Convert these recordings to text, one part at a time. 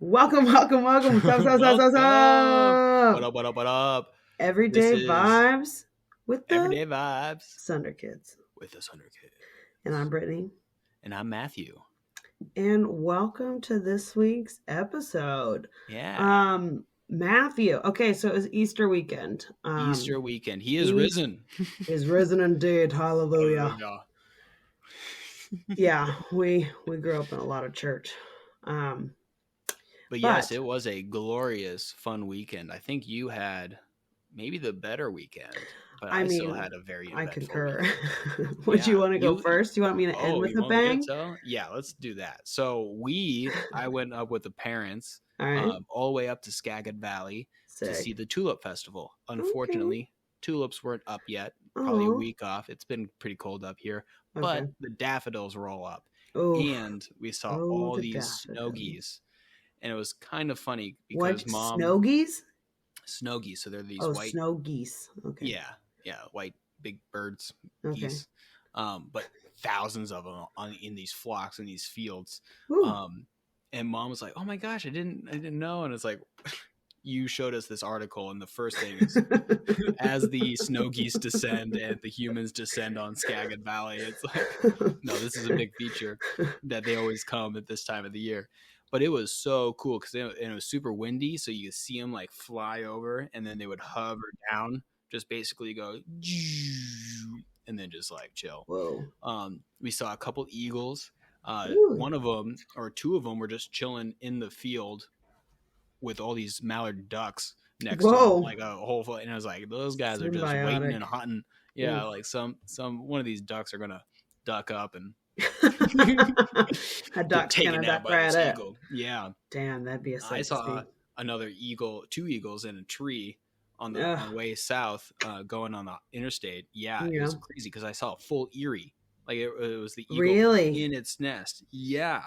Welcome. What up? What up? What up? This Everyday is vibes with the Everyday Vibes Sunderkids. with the Sunderkids. And I'm Brittany. And I'm Matthew. And welcome to this week's episode. Yeah. Matthew. Okay, so it was Easter weekend. Easter weekend. He is risen. Is risen indeed. Hallelujah. Yeah, we grew up in a lot of church. But yes, it was a glorious, fun weekend. I think you had maybe the better weekend, but I still had a very eventful I concur. Would you want to go first? You want me to end with a bang? Yeah, let's do that. So I went up with the parents all the way up to Skagit Valley to see the Tulip Festival. Unfortunately, tulips weren't up yet. Probably a week off. It's been pretty cold up here, but the daffodils were all up. And we saw all these snow geese. And it was kind of funny because Mom... Snow geese? Snow geese. So they're these white... snow geese. Okay. Yeah. White big birds, geese. But thousands of them in these flocks in these fields. And Mom was like, "Oh my gosh, I didn't know." And it's like, you showed us this article, and the first thing is, as the snow geese descend and the humans descend on Skagit Valley, it's like, no, this is a big feature that they always come at this time of the year. But it was so cool because it was super windy, so you could see them like fly over, and then they would hover down, just basically go, and then just like chill. Whoa. We saw a couple eagles. One of them or two of them were just chilling in the field with all these mallard ducks next to them, like a whole foot. And I was like, those guys are just waiting and hunting. Yeah, like one of these ducks are gonna duck up and a duck's gonna duck right up. Yeah. Damn, that'd be a sight. I saw two eagles in a tree on the way south, going on the interstate. Yeah, it was crazy because I saw a full Erie. Like it was the eagle in its nest. Yeah.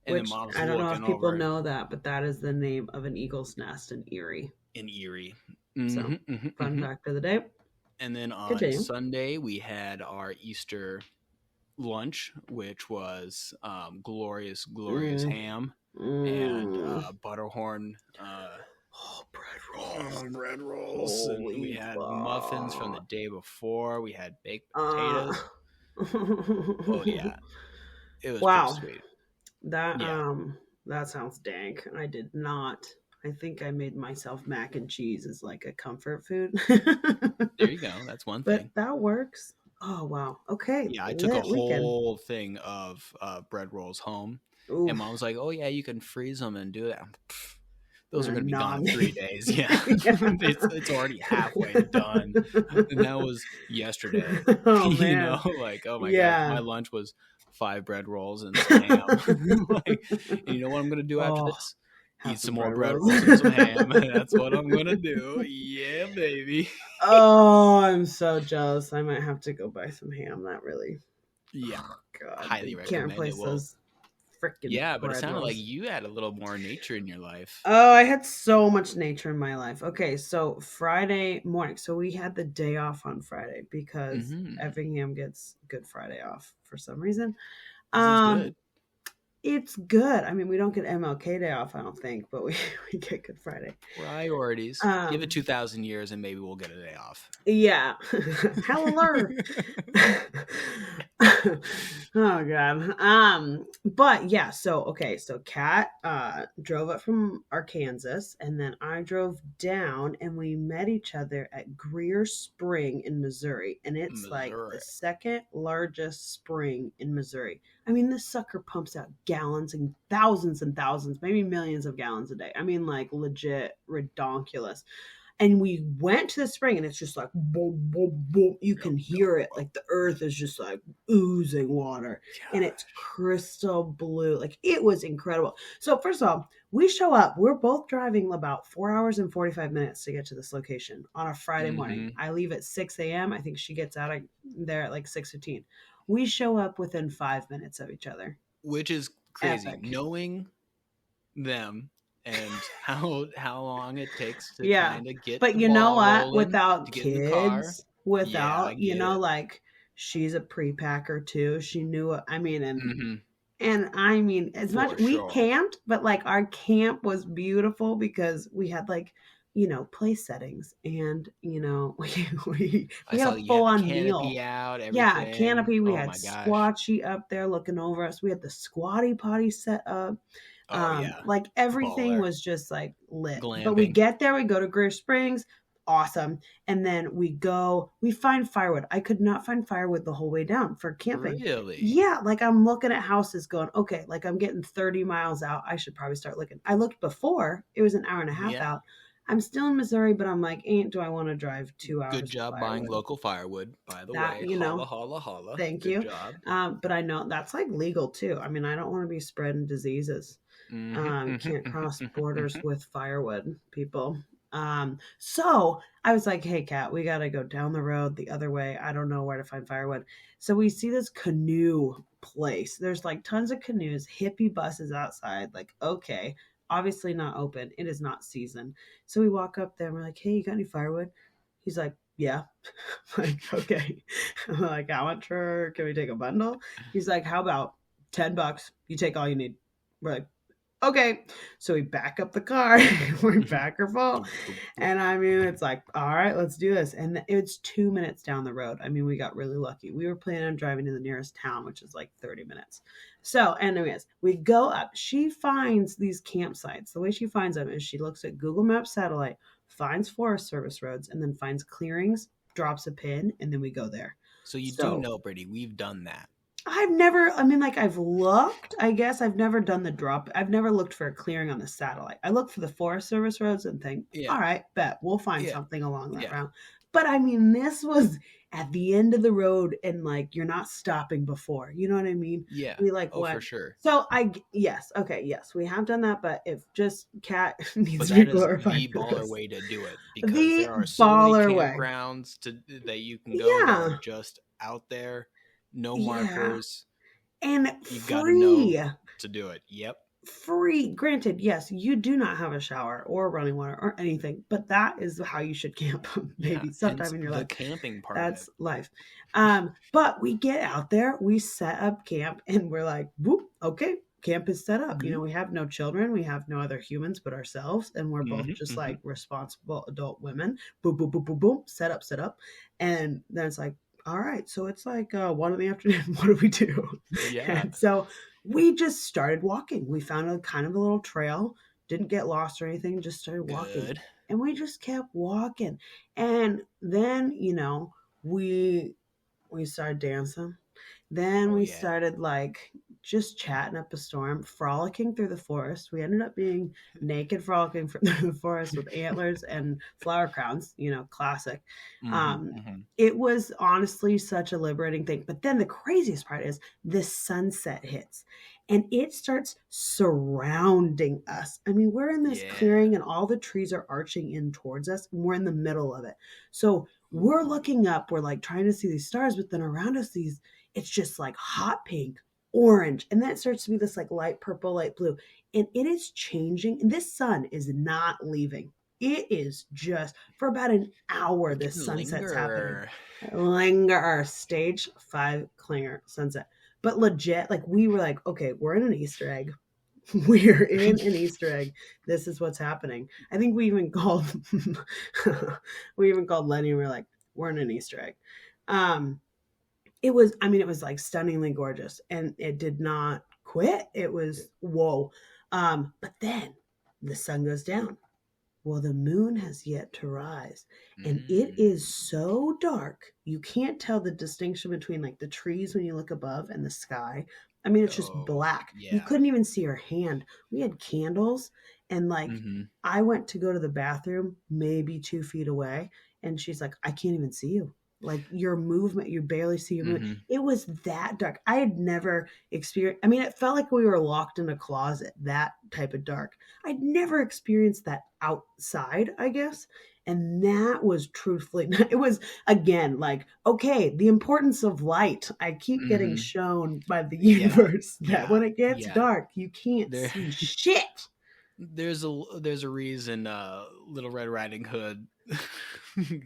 And which I don't know if people know that, but that is the name of an eagle's nest in Erie. So, fun fact of the day. And then on Sunday, we had our Easter lunch, which was glorious ham and butterhorn bread rolls. And we had muffins from the day before. We had baked potatoes. Oh yeah, it was pretty sweet. That sounds dank. I did not. I think I made myself mac and cheese as like a comfort food. There you go. That's one thing. But that works. Oh wow. Okay. Yeah, I took a whole thing of bread rolls home, and Mom was like, "Oh yeah, you can freeze them and do that." Those are going to be gone in 3 days. Yeah, it's already halfway done, and that was yesterday. Oh man! Oh my god, my lunch was 5 bread rolls and some ham. And you know what I'm going to do after this? Eat some more bread rolls and some ham. That's what I'm going to do. Yeah, baby. Oh, I'm so jealous. I might have to go buy some ham. That really... Yeah. Oh, God. Highly recommend can't replace those freaking but it sounded like you had a little more nature in your life. Oh, I had so much nature in my life. Okay, so Friday morning. So we had the day off on Friday because Effingham gets Good Friday off for some reason. Good. It's good. I mean, we don't get MLK Day off, I don't think, but we get Good Friday. Priorities. Give it 2,000 years and maybe we'll get a day off. Yeah. Hallelujah. Oh, God. But yeah, so Kat drove up from Arkansas, and then I drove down, and we met each other at Greer Spring in Missouri. And it's like the second largest spring in Missouri. I mean, this sucker pumps out gallons and thousands, maybe millions of gallons a day. I mean, like legit redonkulous. And we went to the spring, and it's just like boom, boom, boom. You can hear it. Like the earth is just like oozing water. Gosh. And it's crystal blue. Like it was incredible. So first of all, we show up. We're both driving about 4 hours and 45 minutes to get to this location on a Friday morning. I leave at 6 a.m. I think she gets out of there at like 6:15. We show up within 5 minutes of each other. Which is crazy. Epic. Knowing them and how long it takes to kind of get but you know what, without kids, without like she's a pre-packer too, she knew what I mean, and And I mean, as much For we sure. camped, but like our camp was beautiful because we had like, place settings and, I we saw had that a you full had the on meal. canopy out, Yeah, everything. canopy. We Oh had my gosh. Squatchy up there looking over us. We had the squatty potty set up. Oh yeah. Like everything Baller. was just like lit. But we Glamping. get there, we go to Greer Springs, awesome. And then we find firewood. I could not find firewood the whole way down for camping. Really? Yeah, like I'm looking at houses going, okay, like I'm getting 30 miles out. I should probably start looking. I looked before, it was an hour and a half Yeah. out. I'm still in Missouri, but I'm like, ain't do I want to drive two Good hours for job buying firewood? local firewood, by the That, way. Holla, holla, holla. thank Good you. job. But I know that's like legal too. I mean, I don't want to be spreading diseases. Can't cross borders with firewood, people. So I was like, hey, Kat, we got to go down the road the other way. I don't know where to find firewood. So we see this canoe place. There's like tons of canoes, hippie buses outside. Like, okay, obviously not open. It is not season. So we walk up there and we're like, hey, you got any firewood? He's like, yeah. Like, okay. I'm like, how much can we take a bundle? He's like, how about $10? You take all you need. We're like, okay. So we back up the car. We're back or full. And I mean, it's like, all right, let's do this. And it's 2 minutes down the road. I mean, we got really lucky. We were planning on driving to the nearest town, which is like 30 minutes. So, anyways, we go up. She finds these campsites. The way she finds them is she looks at Google Maps satellite, finds Forest Service roads, and then finds clearings, drops a pin, and then we go there. So you do So know, Brady, we've done that. I've looked, I guess I've never done the drop. I've never looked for a clearing on the satellite. I look for the Forest Service roads and think, Yeah. all right, bet we'll find Yeah. something along that Yeah. route. But I mean, this was at the end of the road and like you're not stopping before. You know what I mean? Yeah. We like Oh, for went. sure. So yes, okay, yes, we have done that. But if just Cat needs But to be that is glorified the for baller this, way to do it because the there are so many baller way, campgrounds that you can go that are yeah, just out there, no yeah, markers. and You got to know free. to do it. Yep. Free. Granted, yes, you do not have a shower or running water or anything, but that is how you should camp Yeah. maybe And sometime in your the life. camping part of That's it. life. But we get out there, we set up camp, and we're like, whoop, okay, camp is set up. Mm-hmm. We have no children, we have no other humans but ourselves, and we're both Mm-hmm. just Mm-hmm. like responsible adult women. Boom, boom, boom, boom, boom, set up, set up. And then it's like, all right, so it's like 1 in the afternoon. What do we do? Yeah. And so we just started walking. We found a kind of a little trail, didn't get lost or anything, just started walking. Good. And we just kept walking. And then, we started dancing. Then Oh we yeah. started like just chatting up a storm, frolicking through the forest. We ended up being naked, frolicking through the forest with antlers and flower crowns, classic. Mm-hmm. Um, Mm-hmm. it was honestly such a liberating thing. But then the craziest part is the sunset hits and it starts surrounding us. I mean, we're in this Yeah. clearing and all the trees are arching in towards us, and we're in the middle of it. So we're Ooh. looking up, we're like trying to see these stars, but then around us, it's just like hot pink, orange, and then it starts to be this like light purple, light blue, and it is changing. And this sun is not leaving. It is just for about an hour. You This can sunset's happening. linger. Linger, stage 5 clinger sunset. But legit, like we were like, okay, we're in an Easter egg. We're in an Easter egg. This is what's happening. I think we even called Lenny and we are like, we're in an Easter egg. It was like stunningly gorgeous and it did not quit. It was whoa. But then the sun goes down. Well, the moon has yet to rise, and it is so dark. You can't tell the distinction between like the trees when you look above and the sky. I mean, it's just Oh black. You yeah. couldn't even see her hand. We had candles, and like Mm-hmm. I went to go to the bathroom maybe 2 feet away, and she's like, I can't even see you. Like your movement, you barely see your movement. Mm-hmm. It was that dark. I had never experienced, I mean, it felt like we were locked in a closet, that type of dark. I'd never experienced that outside, I guess. And that was truthfully, it was again like, okay, the importance of light. I keep getting Mm-hmm. shown by the Yeah. universe that Yeah. when it gets Yeah. dark, you can't There, see shit. there's a reason. Little Red Riding Hood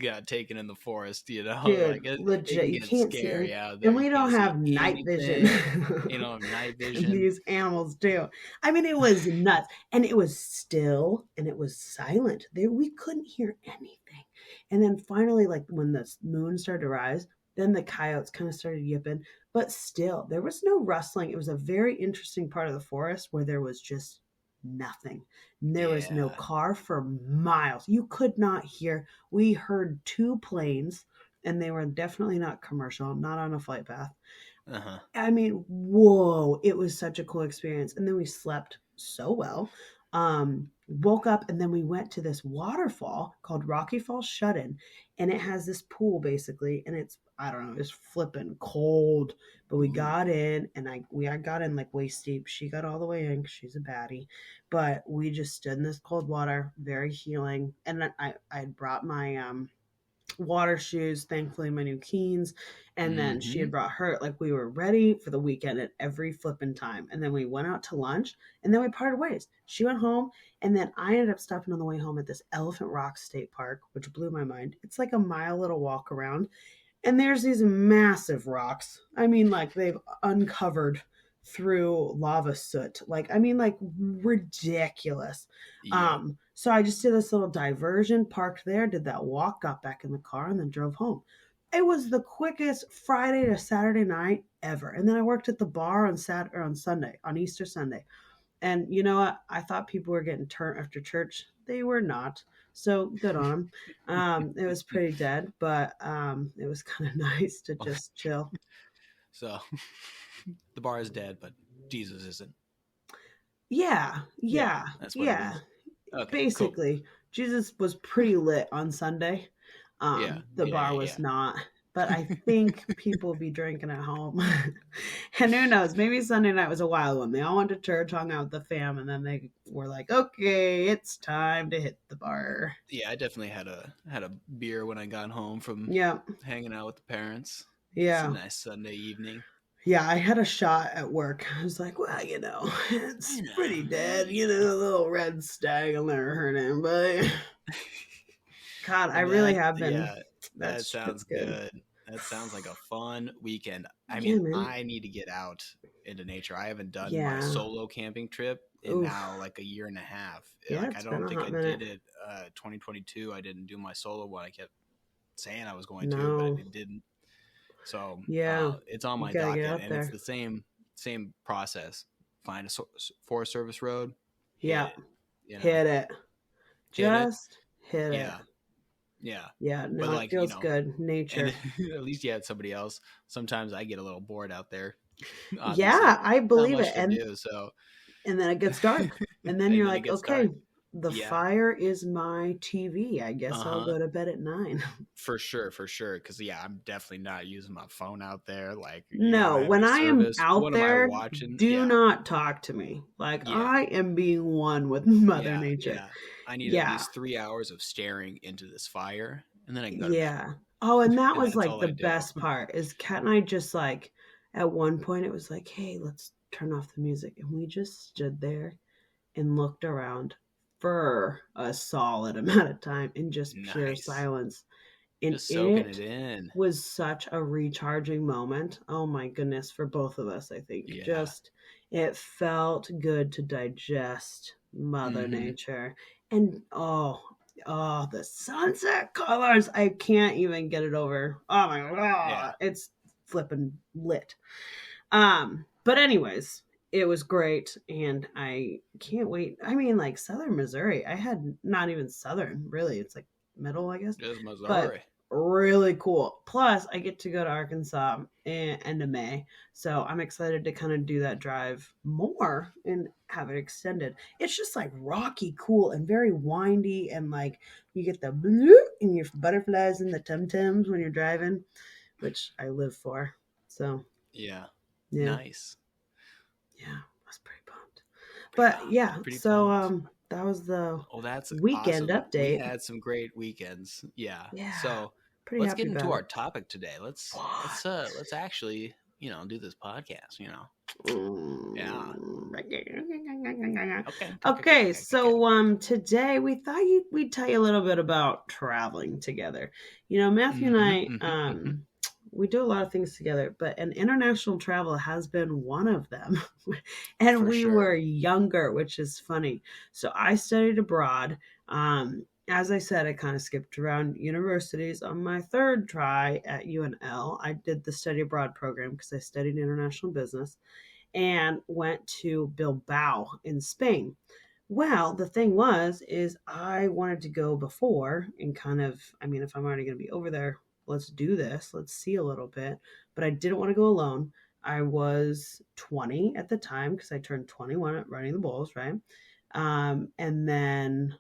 got taken in the forest. Dude, Like it legit, can you get can't see scary anything. out there. And You we can't don't see have night vision. anything. You don't have night And vision. these animals do. I mean, it was nuts. And it was still and it was silent. There we couldn't hear anything. And then finally, like when the moon started to rise, then the coyotes kind of started yipping. But still, there was no rustling. It was a very interesting part of the forest where there was just nothing. There was no Yeah. car for miles. You could not hear. We heard two planes, and they were definitely not commercial, not on a flight path. Uh-huh. I mean, whoa, it was such a cool experience. And then we slept so well. Woke up and then we went to this waterfall called Rocky Falls Shut In. And it has this pool basically, and it's I don't know, it's flipping cold. But we Ooh. got in and I got in like waist deep. She got all the way in because she's a baddie. But we just stood in this cold water, very healing. And then I brought my water shoes, thankfully my new Keens, and then she Mm-hmm. had brought her, like we were ready for the weekend at every flipping time. And then we went out to lunch and then we parted ways. She went home and then I ended up stopping on the way home at this Elephant Rock State Park, which blew my mind. It's like a mile little walk around and there's these massive rocks. I mean, like they've uncovered through lava soot. Like, I mean, like ridiculous. Yep. So I just did this little diversion, parked there, did that walk, got back in the car, and then drove home. It was the quickest Friday to Saturday night ever. And then I worked at the bar on on Sunday, on Easter Sunday. And you know what? I thought people were getting turned after church. They were not. So good on them. It was pretty dead, but it was kind of nice to just chill. So the bar is dead, but Jesus isn't. Yeah, Yeah, yeah, that's what it yeah. is. Okay, cool. Basically, Jesus was pretty lit on Sunday. Yeah, The yeah, bar yeah, was yeah. not, but I think people will be drinking at home. And who knows? Maybe Sunday night was a wild one. They all went to church, hung out with the fam, and then they were like, "Okay, it's time to hit the bar." Yeah, I definitely had a beer when I got home from Yeah, hanging out with the parents. It's a yeah, nice Sunday evening. yeah. I had a shot at work. I was like, "Well, it's You know, pretty dead. A little red stag will never hurt him." But God, I really that have been. yeah, That that shit's sounds good. good. That sounds like a fun weekend. I Yeah, mean, man. I need to get out into nature. I haven't done my Yeah. solo camping trip in Oof. now like a year and a half. Yeah, Like I it's been don't a think hot I minute. did it 2022. I didn't do my solo one. I kept saying I was going to, but I No. didn't. So Yeah. it's on You my gotta get docket, out and it's there. the same process. Find a Forest Service road, hit Yeah. it, Hit it. hit it. Just hit it. Yeah, yeah. Yeah, But no, it like feels good. and Nature. at least you had somebody else. Sometimes I get a little bored out there. Obviously, Yeah, I not believe much it. to do. So, And then it gets dark. And then and you're then it like, gets okay, dark. the Yeah, fire is my TV. I guess uh I'll huh. go to bed at 9. For sure. Because yeah, I'm definitely not using my phone out there. Like, No, I have when a I am service. out What am I there, watching? do Yeah, not talk to me. Like yeah, I am being one with Mother yeah, Nature. yeah. I need at Yeah. least 3 hours of staring into this fire, and then I can go to bed. Yeah. Oh, and that And was that's like all the I do. best part is Kat and I just like at one point it was like, hey, let's turn off the music. And we just stood there and looked around for a solid amount of time in just pure Nice. silence. And Just soaking it it in. was such a recharging moment. Oh my goodness, for both of us, I think. Yeah. Just it felt good to digest Mother Mm-hmm. Nature. And the sunset colors. I can't even get it over. Oh my Yeah. god. It's flipping lit. But anyways, it was great and I can't wait. I mean, like Southern Missouri, I had not even Southern, really. It's like middle, I guess. Just But Missouri. really cool. Plus, I get to go to Arkansas in end of May. So I'm excited to kind of do that drive more and have it extended. It's just like rocky cool and very windy and like you get the bloop and your butterflies and the tum-tums when you're driving, which I live for. So Yeah. yeah. Nice. Yeah, I was pretty pumped. Yeah. But yeah, I'm pretty so pumped. that was the Oh, that's weekend awesome. We update. had some great weekends. Yeah. Yeah, So pretty let's happy get into about our it. topic today. Let's What? let's actually do this podcast. Yeah. Mm. Okay. Okay, Okay. so today we thought we'd tell you a little bit about traveling together. Matthew and I we do a lot of things together, but an international travel has been one of them. And For we were sure. younger, which is funny. So I studied abroad. As I said, I kind of skipped around universities. On my third try at UNL, I did the study abroad program because I studied international business and went to Bilbao in Spain. Well, the thing is I wanted to go before and kind of, I mean, if I'm already going to be over there, let's do this. Let's see a little bit. But I didn't want to go alone. I was 20 at the time because I turned 21 at running the Bulls, right? And then,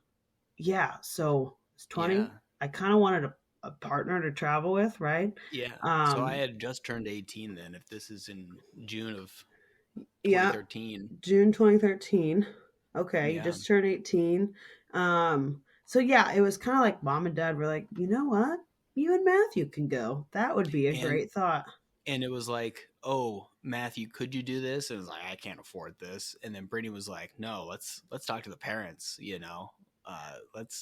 yeah, so I was 20. Yeah. I kind of wanted a partner to travel with, right? Yeah. So I Um, had just turned 18 then. If this is in June of yeah, 2013. June 2013. Okay, you Yeah. just turned 18. So yeah, it was kind of like mom and dad were like, you know what? You and Matthew can go. That would be a And great thought. and it was like, "Oh, Matthew, could you do this?" And it was like, "I can't afford this." And then Brittany was like, "No, let's talk to the parents.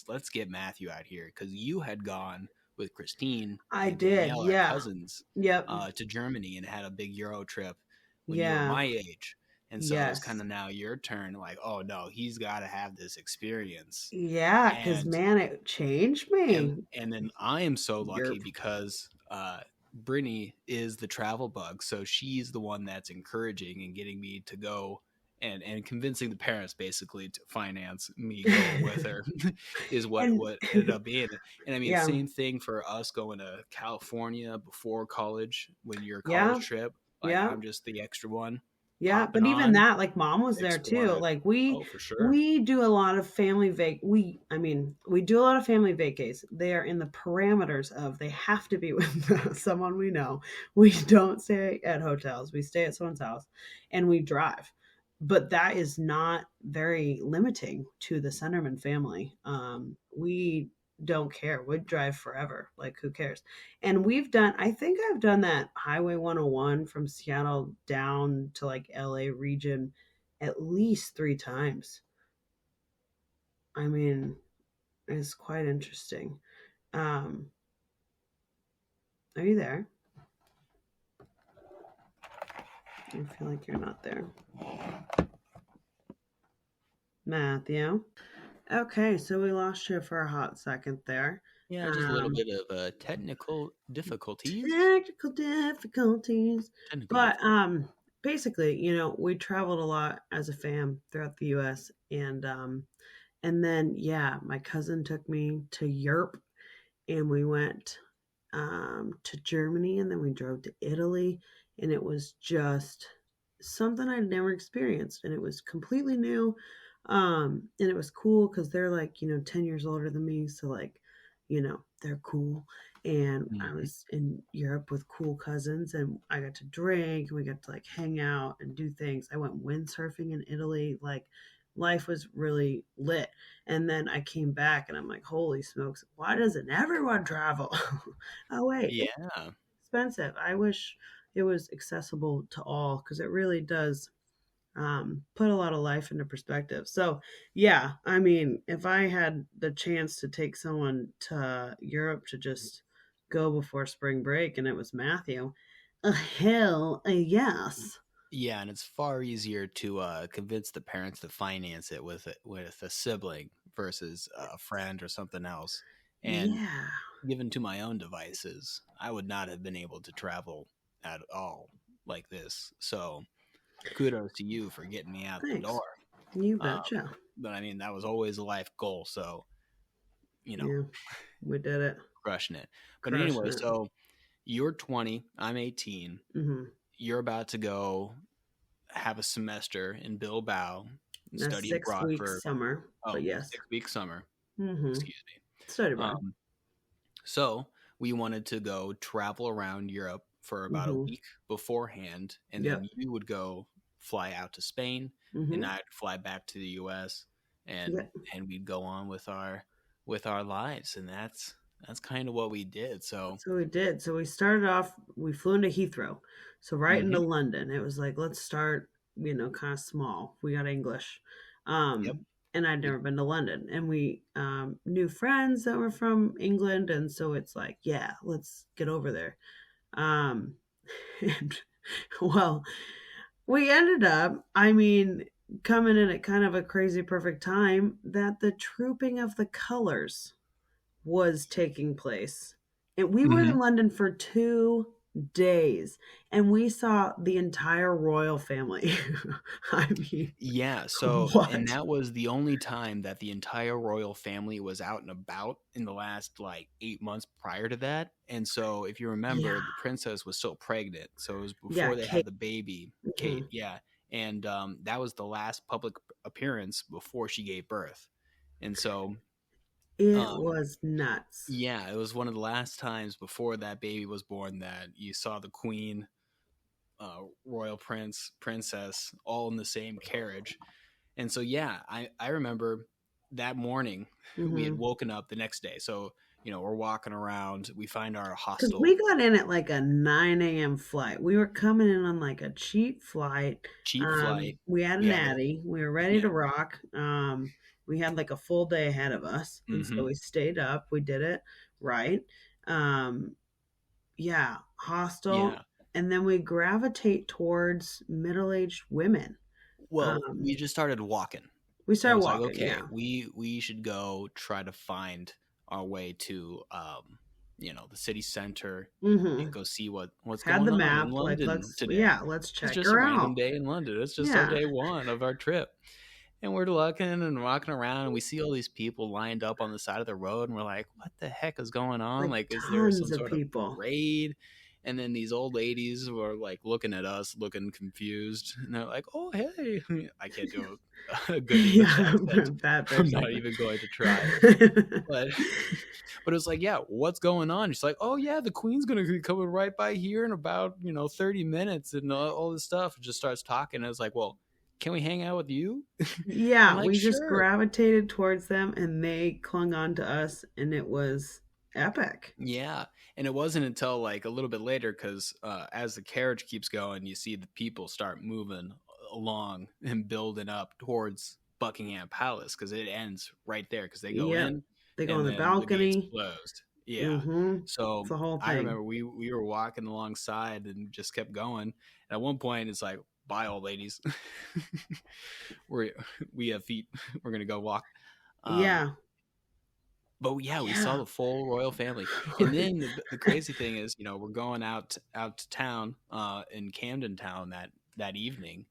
Let's get Matthew out here because you had gone with Christine I and did. Danielle, our Yeah. cousins, Yep. to Germany and had a big Euro trip when you were Yeah. my age." And so it was kind Yes. of now your turn. Like, oh no, he's got to have this experience. Yeah, because And man, it changed and me. and then I am so lucky Yerp. because Brittany is the travel bug, so she's the one that's encouraging and getting me to go and convincing the parents basically to finance me going with her is what And what ended up being. And I mean, yeah. same thing for us going to California before college when your college Yeah. trip. Like Yeah. I'm just the extra one Yeah, popping but even on, that, like mom was there too. exploring. Like we Oh, for sure. we do a lot of family we do a lot of family vacays. They are in the parameters of they have to be with someone we know. We don't stay at hotels. We stay at someone's house and we drive. But that is not very limiting to the Centerman family. We don't care. We'd drive forever. Like who cares? And I think I've done that Highway 101 from Seattle down to like LA region at least 3 times. I mean, it's quite interesting. Um, are you there? I feel like you're not there. Matthew. Okay, so we lost you for a hot second there. Yeah, just a little Um, bit of technical difficulties. technical difficulties. Technical But difficulties. basically, we traveled a lot as a fam throughout the US and then yeah, my cousin took me to Europe and we went to Germany and then we drove to Italy and it was just something I'd never experienced and it was completely new. And it was cool because they're like, 10 years older than me. So like, they're cool. And I Mhm. was in Europe with cool cousins and I got to drink and we got to like hang out and do things. I went windsurfing in Italy. Like life was really lit. And then I came back and I'm like, holy smokes, why doesn't everyone travel? Oh, wait, it's Yeah. expensive. I wish it was accessible to all because it really does put a lot of life into perspective. So, yeah, I mean, if I had the chance to take someone to Europe to just go before spring break and it was Matthew, hell, a yes. Yeah, and it's far easier to convince the parents to finance it with a sibling versus a friend or something else. And Yeah. given to my own devices, I would not have been able to travel at all like this. So kudos to you for getting me out the Thanks. door. You Um, betcha. but I mean, that was always a life goal. So, you know, Yeah, we did it. crushing it. But Crushing anyway, it. so you're 20, I'm 18. Hmm. You're about to go have a semester in Bilbao and A study six abroad week for summer, but yes. 6 week summer. Hmm. Excuse me. Study abroad. So we wanted to go travel around Europe for about a Hmm. week beforehand, and then Yep. you would go fly out to Spain, and Hmm. I'd fly back to the U.S. and Yep. and we'd go on with our lives, and that's kind of what we did. So, So we did. So we started off, we flew into Heathrow. So right into hmm London. It was like, let's start, kind of small. We got English. yep, And I'd we never been to London. And we knew friends that were from England. And so it's like, yeah, let's get over there. Um, and well, we ended up, coming in at kind of a crazy perfect time that the trooping of the colors was taking place. And we were in hmm London for 2 days and we saw the entire royal family. I mean, Yeah, so and what? that was the only time that the entire royal family was out and about in the last like 8 months prior to that. And so, if you remember, Yeah. the princess was still pregnant, so it was Yeah. before they had Kate. the baby, Kate. Mhm. Yeah, and that was the last public appearance before she gave birth. And so, It um, was nuts. yeah, it was one of the last times before that baby was born that you saw the queen, royal prince, princess, all in the same carriage. And so, yeah, I remember that morning we had Mhm. woken up the next day. So, we're walking around, we find our Because hostel, we got in at like a 9 a.m. flight. We were coming in on like a cheap flight. cheap flight. We had We an had a, Addy. We were ready to yeah, rock. We had like a full day ahead of us. And so hmm we stayed up. We did it right. Um, yeah, hostel. yeah. And then we gravitate towards middle aged women. Well, Um, we just started walking we and started was like, walking. okay, Yeah. we should go try to find our way to, the city center and Mm-hmm. go see what's Had going the on in map. Like, London today. let's It's check just a her random out. day in London. It's just our Yeah. day one of our trip. And we're looking and walking around, and we see all these people lined up on the side of the road, and we're like, what the heck is going on? Like Like, is there some tons of sort of people. parade? And then these old ladies were like looking at us, looking confused, and they're like, "Oh, hey!" I can't do a good English Yeah, accent. bad I'm British not accent. even going to try. But but it was like, yeah, what's going on? She's like, oh yeah, the queen's gonna be coming right by here in about 30 minutes and all this stuff. And just starts talking. And it's like, well, can we hang out with you? I'm Yeah, like, we just sure. gravitated towards them and they clung on to us and it was epic. Yeah, and it wasn't until like a little bit later because as the carriage keeps going, you see the people start moving along and building up towards Buckingham Palace because it ends right there because they go Yep. in They go on and the then the gates balcony. closed. Yeah, Mm-hmm. It's so the whole I thing. remember we were walking alongside and just kept going. And at one point, it's like, "Bye, old ladies, we we have feet. We're gonna go walk." Um, Yeah. but yeah, we saw Yeah. the full royal family, and then the crazy thing is, we're going out to town, in Camden Town that evening,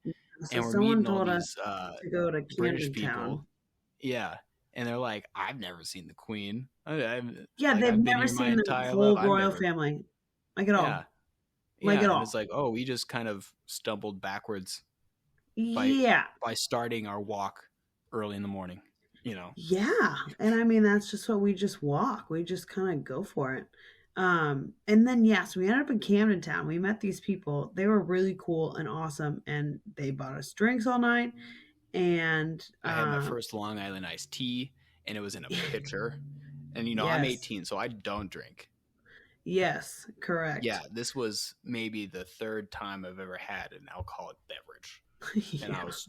So and we're someone meeting all told us these to go to British Camden Town. people. Yeah, and they're like, "I've never seen the Queen. Yeah, they've I've been never here my seen the entire life. whole I've royal never." family. Like at Yeah, all. Like yeah, at and it's all. like, oh, we just kind of stumbled backwards by Yeah. starting our walk early in the morning. You know. Yeah. And that's just what we just walk. We just kind of go for it. And then yes, we ended up in Camden Town. We met these people. They were really cool and awesome and they bought us drinks all night and I had my first Long Island iced tea, and it was in a pitcher. And I'm yes. 18, so I don't drink. Yes, Yeah, correct. this was maybe the third time I've ever had an alcoholic beverage, and I Yeah. was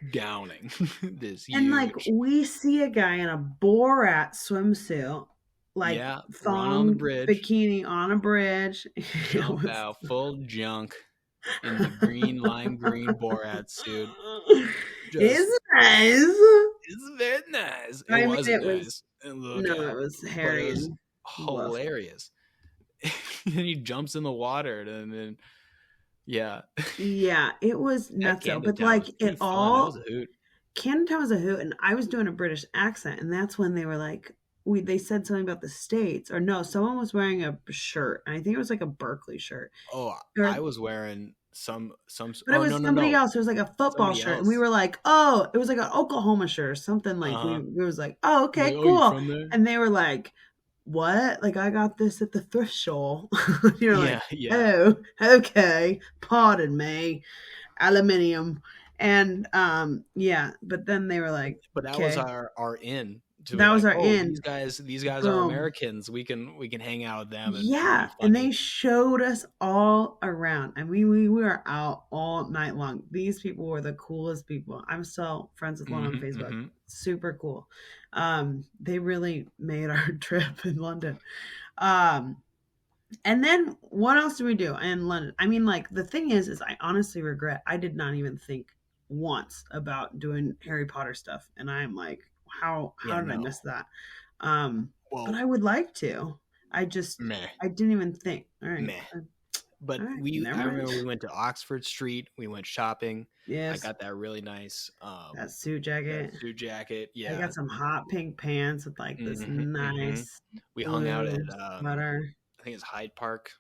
downing this And like huge, we see a guy in a Borat swimsuit, like yeah, run on the thong bridge, bikini on a bridge. It jump was out full junk in the green lime green Borat suit. Just it's nice. it's very nice. It wasn't It was nice. And look no, at it him, was but it hairy was and woof. hilarious. And he jumps in the water, and then yeah, Yeah, it was that nuts though. Camden But Town like was pretty it fun. That was all a hoot. Canada was a hoot, and I was doing a British accent, and that's when they were like, they said something about the states, or no, someone was wearing a shirt, and I think it was like a Berkeley shirt, Oh, I or was wearing some. but it Oh, no, was no, somebody no, else. It was like a football somebody shirt, and we else. were like, oh, it was like an Oklahoma shirt or something. Uh Like huh. we was like, oh, Like, okay, oh, you cool, from there? and they were like, what? Like I got this at the thrift store. You're Yeah, like, yeah. oh, okay, pardon me, aluminium, and yeah, but then they were like, But that was okay. our in to be That was like, our oh, in. these guys are Boom. Americans. We can hang out with them and Yeah, be and they funny. showed us all around. I mean, we were out all night long. These people were the coolest people. I'm still friends with one on Mm-hmm, Facebook. mm-hmm. Super cool. They really made our trip in London. Um, and then what else do we do in London? I mean, like the thing is I honestly regret I did not even think once about doing Harry Potter stuff, and I'm like, how Yeah, did I no. miss that? But Well, I would like to. I just meh, I didn't even think. meh. But All right, I never mind. remember we went to Oxford Street. We went shopping. I Yes, got that really nice that suit that jacket. suit jacket. I Yeah. got some hot pink pants with like this Mm-hmm, mm-hmm. nice We hung out blue at sweater. I think it's Hyde Park.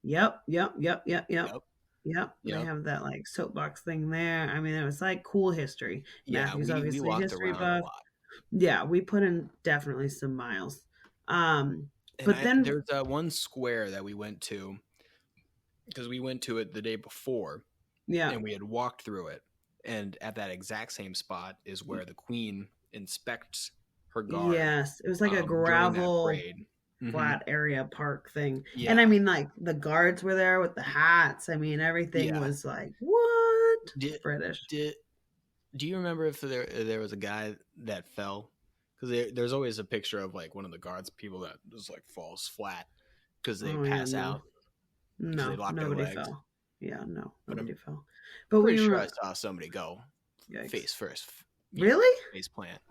Yep, yep, yep, yep, yep. Yep. Yep, they Yep. have that like soapbox thing there. I mean, it was like cool history. Yeah, Matthew's we obviously a walked history around a buff. lot. Yeah, we put in definitely some miles. Um, And but then there's one square that we went to because we went to it the day before yeah, and we had walked through it. And at that exact same spot is where the queen inspects her guard yes, it was like a during that gravel parade. Hmm. flat area park thing. And I Yeah. mean, like the guards were there with the hats. I mean, everything Yeah. was like, what? Did, British. did, do you remember if there was a guy that fell? Because there's always a picture of like one of the guards people that just like falls flat because they Oh, yeah, pass no. out because they No, lock their nobody legs. fell. Yeah, no, But nobody I'm fell. But pretty we sure I were, saw somebody go yikes. face first, Really? face plant.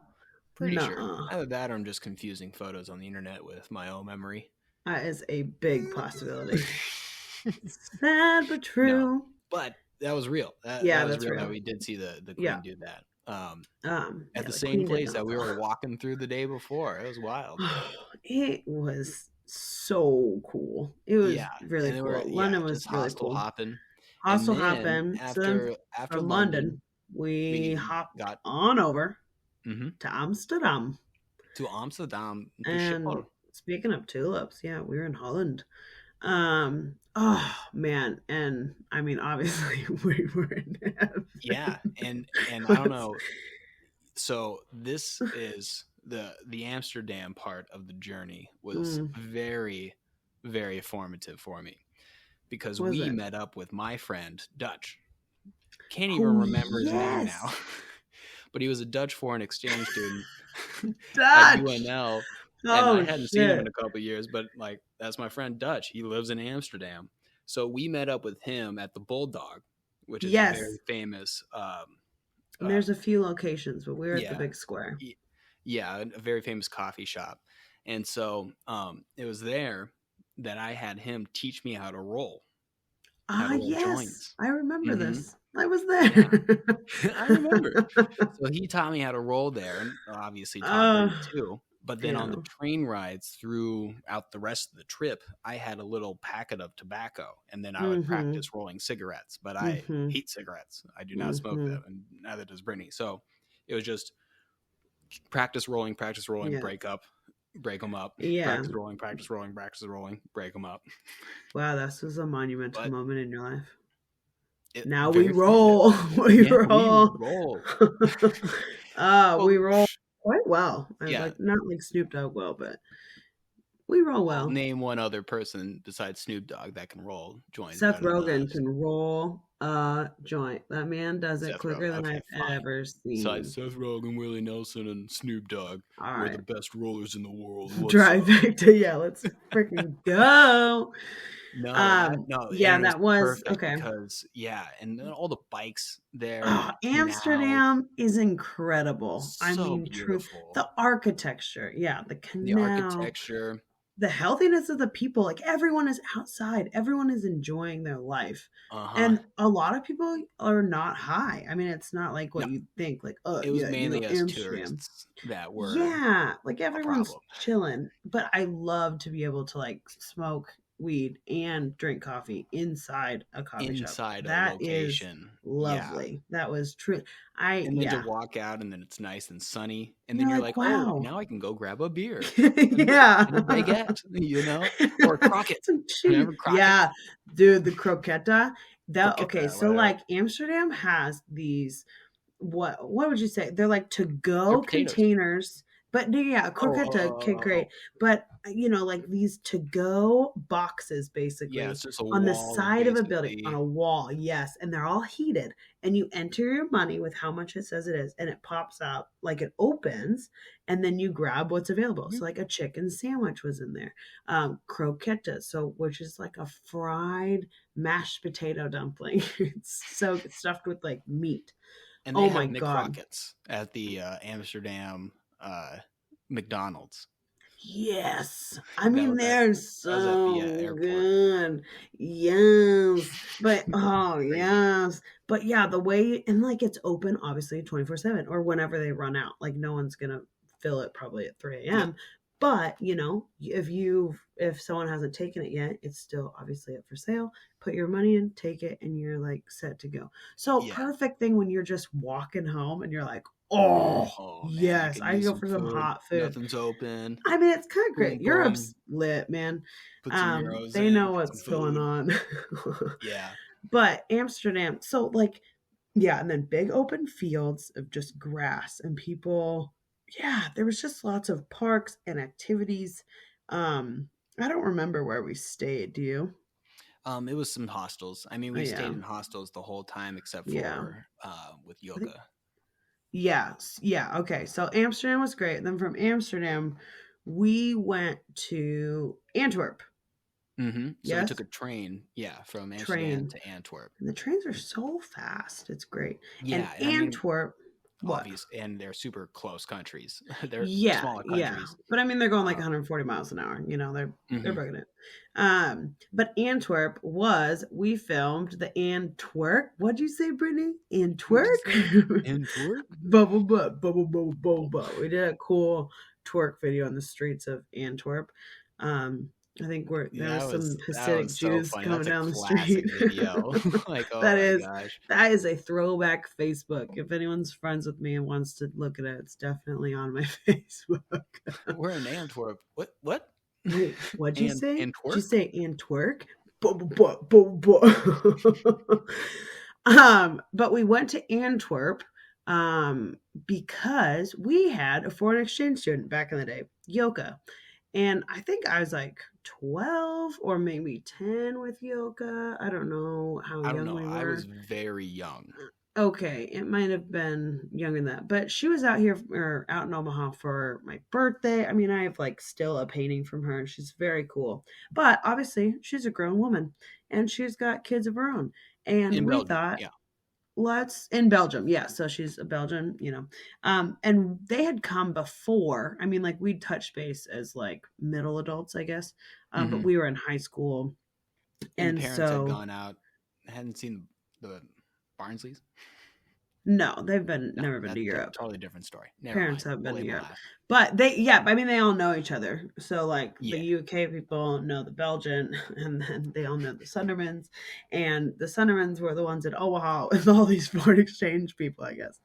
Pretty sure. No. Either that or I'm just confusing photos on the internet with my own memory. That is a big possibility. Sad but No, true. but that was real. That Yeah, was that's real that real. we did see the Yeah. queen do that. At Yeah, the the same queen did place not that we were fall. walking through the day before. It was wild. It was so cool. It was Yeah, really and they were cool. London just was really hostel cool. hopping, and Hostel then hopping. So then after from London, London, we we hopped got on over mhm, to Amsterdam. to Amsterdam to And Schiphol. speaking of tulips, yeah, we were in Holland. Oh man, and I mean, obviously, we were in heaven. Yeah, and I don't Was, know. So this is the Amsterdam part of the journey was mm, very formative for me because was we it? met up with my friend Dutch. Can't even Oh remember his name now, yes, but he was a Dutch foreign exchange student at Dutch. UNL, and I Oh hadn't seen him in shit. a couple years. But like that's my friend Dutch. He lives in Amsterdam, so we met up with him at the Bulldog, which is a very Yes, famous. and there's a few locations, but we were at the Yeah, big square. yeah, a very famous coffee shop. And so it was there that I had him teach me how Ah, to roll yes, joints. I remember Hmm. this. I was Yeah, there. I remember. So he taught me how to roll there and obviously taught uh, Brady too. But then on yeah. the train rides throughout the rest of the trip, I had a little packet of tobacco and then I would Mm-hmm. practice rolling cigarettes. But I Mm-hmm. hate cigarettes. I do not smoke Mm-hmm. them, and neither does Brittany. So it was just practice rolling, Yeah. break up, break them up, Yeah. practice rolling, break them up. Wow, this was a monumental But moment in your life. it Now we very formative. roll. We Yeah, we roll. roll. We Well, roll quite well. I yeah. like not like Snoop Dogg well, but we roll Well, well. name one other person besides Snoop Dogg that can roll joints Seth better than Rogen us. can roll a joint. That man does it Seth quicker Rogen. than Okay, I've fine. ever Besides seen. Seth Rogen, Willie Nelson, and Snoop Dogg, All we're the right. best rollers in the world. What's up? Trifecta. Yeah, let's freaking go. No, and Yeah, it was that was perfect okay. because yeah, and then all the bikes there and Oh, the canal, Amsterdam is incredible. I so mean, true. beautiful. The architecture, yeah, the The canal, architecture, the healthiness of the people. Like everyone is outside, everyone is enjoying their life, uh-huh. and a lot of people are not high. I mean, it's not like No, what you think. Like, oh it was yeah, mainly us Amsterdam. tourists that were Yeah, like a everyone's problem. chilling. But I love to be able to like smoke weed and drink coffee inside a coffee shop. Inside a That is location. Yeah. lovely. That was true. And then to Yeah. walk out and then it's nice and sunny. And then You're you're like, like, oh, wow. now I can go grab a beer Yeah. and a baguette, or a croquette. Some cheese. Remember croquette? Yeah, dude, the croqueta. That Croquette, okay, so whatever. like Amsterdam has these what would you say? They're like to They're go potatoes. containers But yeah, Oh, croqueta, okay, great. But like these to-go boxes yeah, basically it's just a on the wall of side of a building on basically. a wall, yes, and they're all heated. And you enter your money with how much it says it is, and it pops out like it opens, and then you grab what's available. Mhm. So like a chicken sandwich was in there, croqueta, so which is like a fried mashed potato dumpling. It's stuffed with like meat. And they Oh my have god. McCrockets at the Amsterdam McDonald's. Yes. I That mean, was at they're the so airport. good. Yes. But oh, Crazy. yes. But yeah, the way and like it's open obviously 24/7 or whenever they run out. Like no one's gonna fill it probably at 3 Yep. a.m. But if someone hasn't taken it yet, it's still obviously up for sale. Put your money in, take it, and you're like set to go. So Yeah. perfect thing when you're just walking home and you're like, oh Oh man, I yes, could I can use go some for some food. hot food. Nothing's open. I mean, it's kind of great. Boom, Europe's boom. lit, man. Put some euros They in. know Get some what's going food. on. Yeah. But Amsterdam, so like, yeah, and then big open fields of just grass and people. Yeah, there was just lots of parks and activities. Um, I don't remember where we stayed. Do you? It was some hostels. I mean, Oh we yeah, stayed in hostels the whole time except yeah. for with I think yoga. yes, yeah. Okay, so Amsterdam was great. Then from Amsterdam, we went to Antwerp. So we took Yes, a train, yeah, from Amsterdam train. to Antwerp. And the trains are so fast. It's great. And Yeah, and I mean, Antwerp, what? obvious, and they're super close countries. They're Yeah, smaller yeah. countries. But I mean, they're going like Uh, 140 miles an hour. They're mhm. bugging it. But Antwerp was we filmed the Antwerp. What'd you say, Brittany? What'd you Antwerp? say? Antwerp? Bubble butt, bubble bubble bubble Oh, butt. We did a cool twerk video on the streets of Antwerp. Um, I think there was some that Hasidic was so Jews funny. coming That's a down the classic street. video. Like, oh that my is gosh. that is a throwback Facebook. If anyone's friends with me and wants to look at it, it's definitely on my Facebook. We're in Antwerp. What? Wait, what'd you And say? Did you Antwerp? say Antwerp? But we went to Antwerp um, because we had a foreign exchange student back in the day, Yoka. And I think I was like 12 or maybe 10 with Yoka. I don't know how I don't young know. we I was were. very young. Okay, it might have been younger than that, but she was out here or out in Omaha for my birthday. I mean, I have like still a painting from her. She's very cool, but obviously she's a grown woman and she's got kids of her own. And In we Belgium. thought, Yeah. let's in Belgium, yeah. So she's a Belgian. And they had come before. I mean, like we'd touch base as like middle adults, I guess, but hmm we were in high school, And the and parents had so gone out, hadn't seen the Barnsleys. no, they've No, never been to that's Europe. totally different story. Never Parents mind. have We'll been to leave it Europe. last. But yeah, I mean, they all know each other. So, like, the Yeah. UK people know the Belgian, and then they all know the Sundermans. And the Sundermans were the ones in Omaha with all these foreign exchange people, I guess.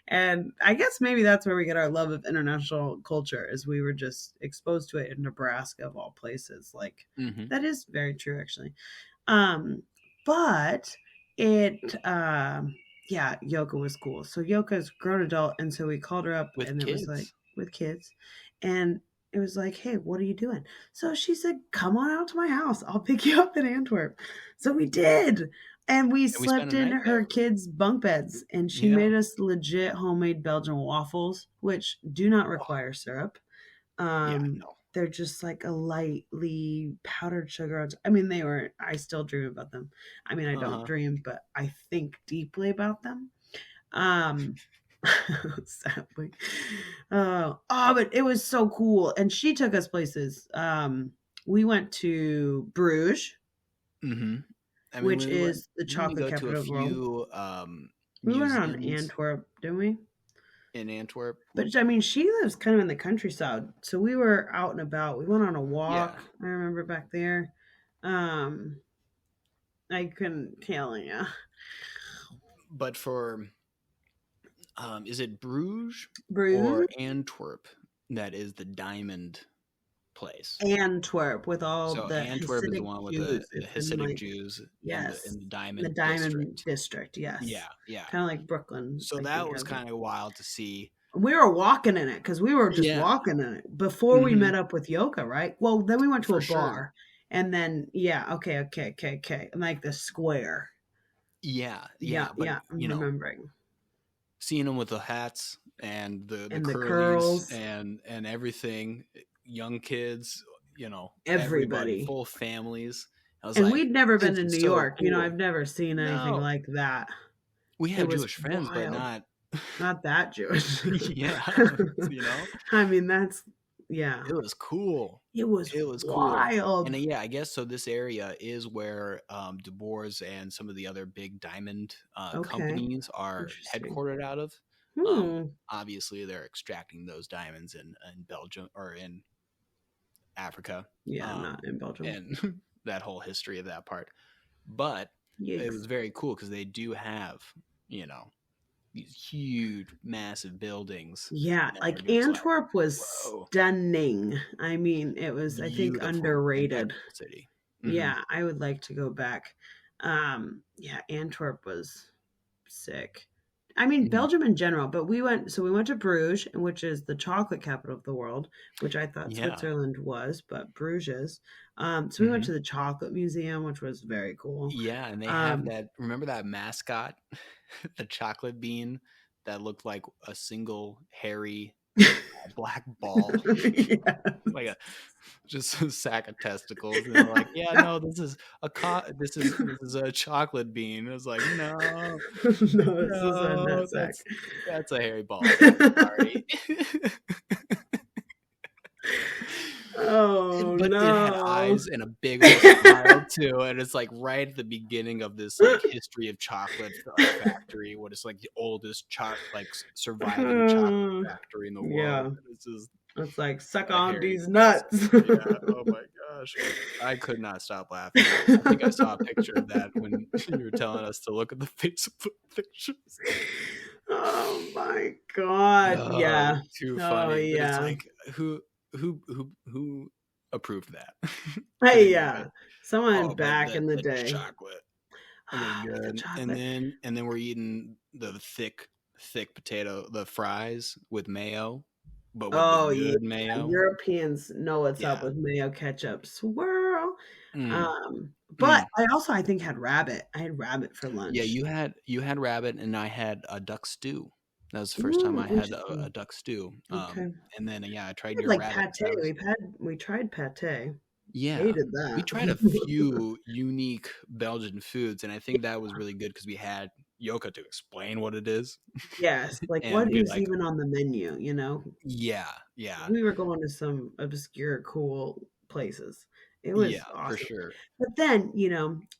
And I guess maybe that's where we get our love of international culture, is we were just exposed to it in Nebraska, of all places. Like, hmm that is very true, actually. Um, but it yeah, Yoka was cool. So Yoka's grown adult, and so we called her up, With and it was like kids. with kids, and it was like, hey, what are you doing? So she said, come on out to my house. I'll pick you up in Antwerp. So we did. And we And we spent slept a in night her there. kids' bunk beds, and she Yeah. made us legit homemade Belgian waffles, which do not Oh, require syrup. yeah. Um, No. they're just like a lightly powdered sugar. I mean, I still dream about them. I mean, I Uh don't huh. dream, but I think deeply about them. Um, sadly. But it was so cool. And she took us places. We went to Bruges, hmm I mean, which is the didn't we chocolate go to a capital of the world. few We went on museums Antwerp, didn't we? in Antwerp? But I mean, she lives kind of in the countryside, so we were out and about. We went on a Yeah. walk. I remember back there. Um, I couldn't tell you. But for is it Bruges or Bruges, Antwerp that is the diamond place? Antwerp, with all So the Antwerp is the Hasidic one with Jews. the It's in Hasidic like Jews yes, in the the Diamond Diamond District. District. Yes, Yeah, yeah. kind of like Brooklyn. So Like that we was have. kind of wild to see. We were walking in it because we were just Yeah. walking in it before we Hmm. met up with Yoka, right? Well, then we went to a For sure. bar, and then yeah, okay, and like the square. Yeah, Yeah, yeah, but yeah, I'm remembering. seeing them with the hats and the And the curlies curls, and everything, young kids, everybody, everybody. full families. I was And like, we'd never been this to is New so York. cool. I've never seen anything No, like that. we It have was Jewish friends, but wild. not. Not that Jewish. Yeah, you know, I mean, that's yeah. it was cool. It was It was cool. And wild. yeah, I guess so. This area is where Du Bois and some of the other big diamond Okay. companies are Interesting. headquartered out of. Hmm. Obviously, they're extracting those diamonds in Belgium or in Africa, Yeah, not um, in Belgium. and that whole history of that part. But it Yikes. was very cool because they do have, you know, these huge, massive buildings Yeah, that are like just like, Antwerp was whoa, stunning. I mean, it was, I think, beautiful, underrated. impeccable city. Hmm. Yeah, I would like to go back. Yeah, Antwerp was sick. I mean, Hmm. Belgium in general, but we went to Bruges, which is the chocolate capital of the world, which I thought Yeah. Switzerland was, but Bruges is. So we went Hmm. to the chocolate museum, which was very cool. Yeah, and they have Um, that. Remember that mascot, the chocolate bean that looked like a single hairy black ball, yeah. like a just a sack of testicles. And they're like, "Yeah, no, this is a chocolate bean." I was like, "No, No, this is a no, nutsack. that's a hairy ball sack. Sorry." Oh But it had no. eyes and a big old smile too, and it's like right at the beginning of this like history of chocolate factory. What is like the oldest surviving chocolate factory in the world. Yeah, And it's just it's like suck a on hairy these ball. nuts. Yeah. Oh my gosh, I could not stop laughing. I think I saw a picture of that when you were telling us to look at the Facebook pictures. Oh my god. Oh, Yeah. too Oh funny. But it's yeah. like who approved that? But Hey anyway. yeah. Someone Oh, but back in the the day. chocolate was Ah, the good. And chocolate. then we're eating the thick potato, the fries with mayo, but with the Oh yeah. good mayo. Europeans know what's up Yeah. with mayo ketchup. Swirl. Mm, But mm. I think had rabbit. I had rabbit for Yeah, lunch. you had rabbit and I had a duck stew. That was the first time Ooh, I had a interesting. duck stew. Okay. And then yeah, I We tried had your like rabbit. pate. That was We tried pate. Yeah. Hated We that. tried a few unique Belgian foods, and I think that was really good because we had Yoka to explain what it is Yes, like and what be is like, even on the menu, you know? yeah, yeah, We were going to some obscure, cool places. It yeah, was for awesome. sure. But then,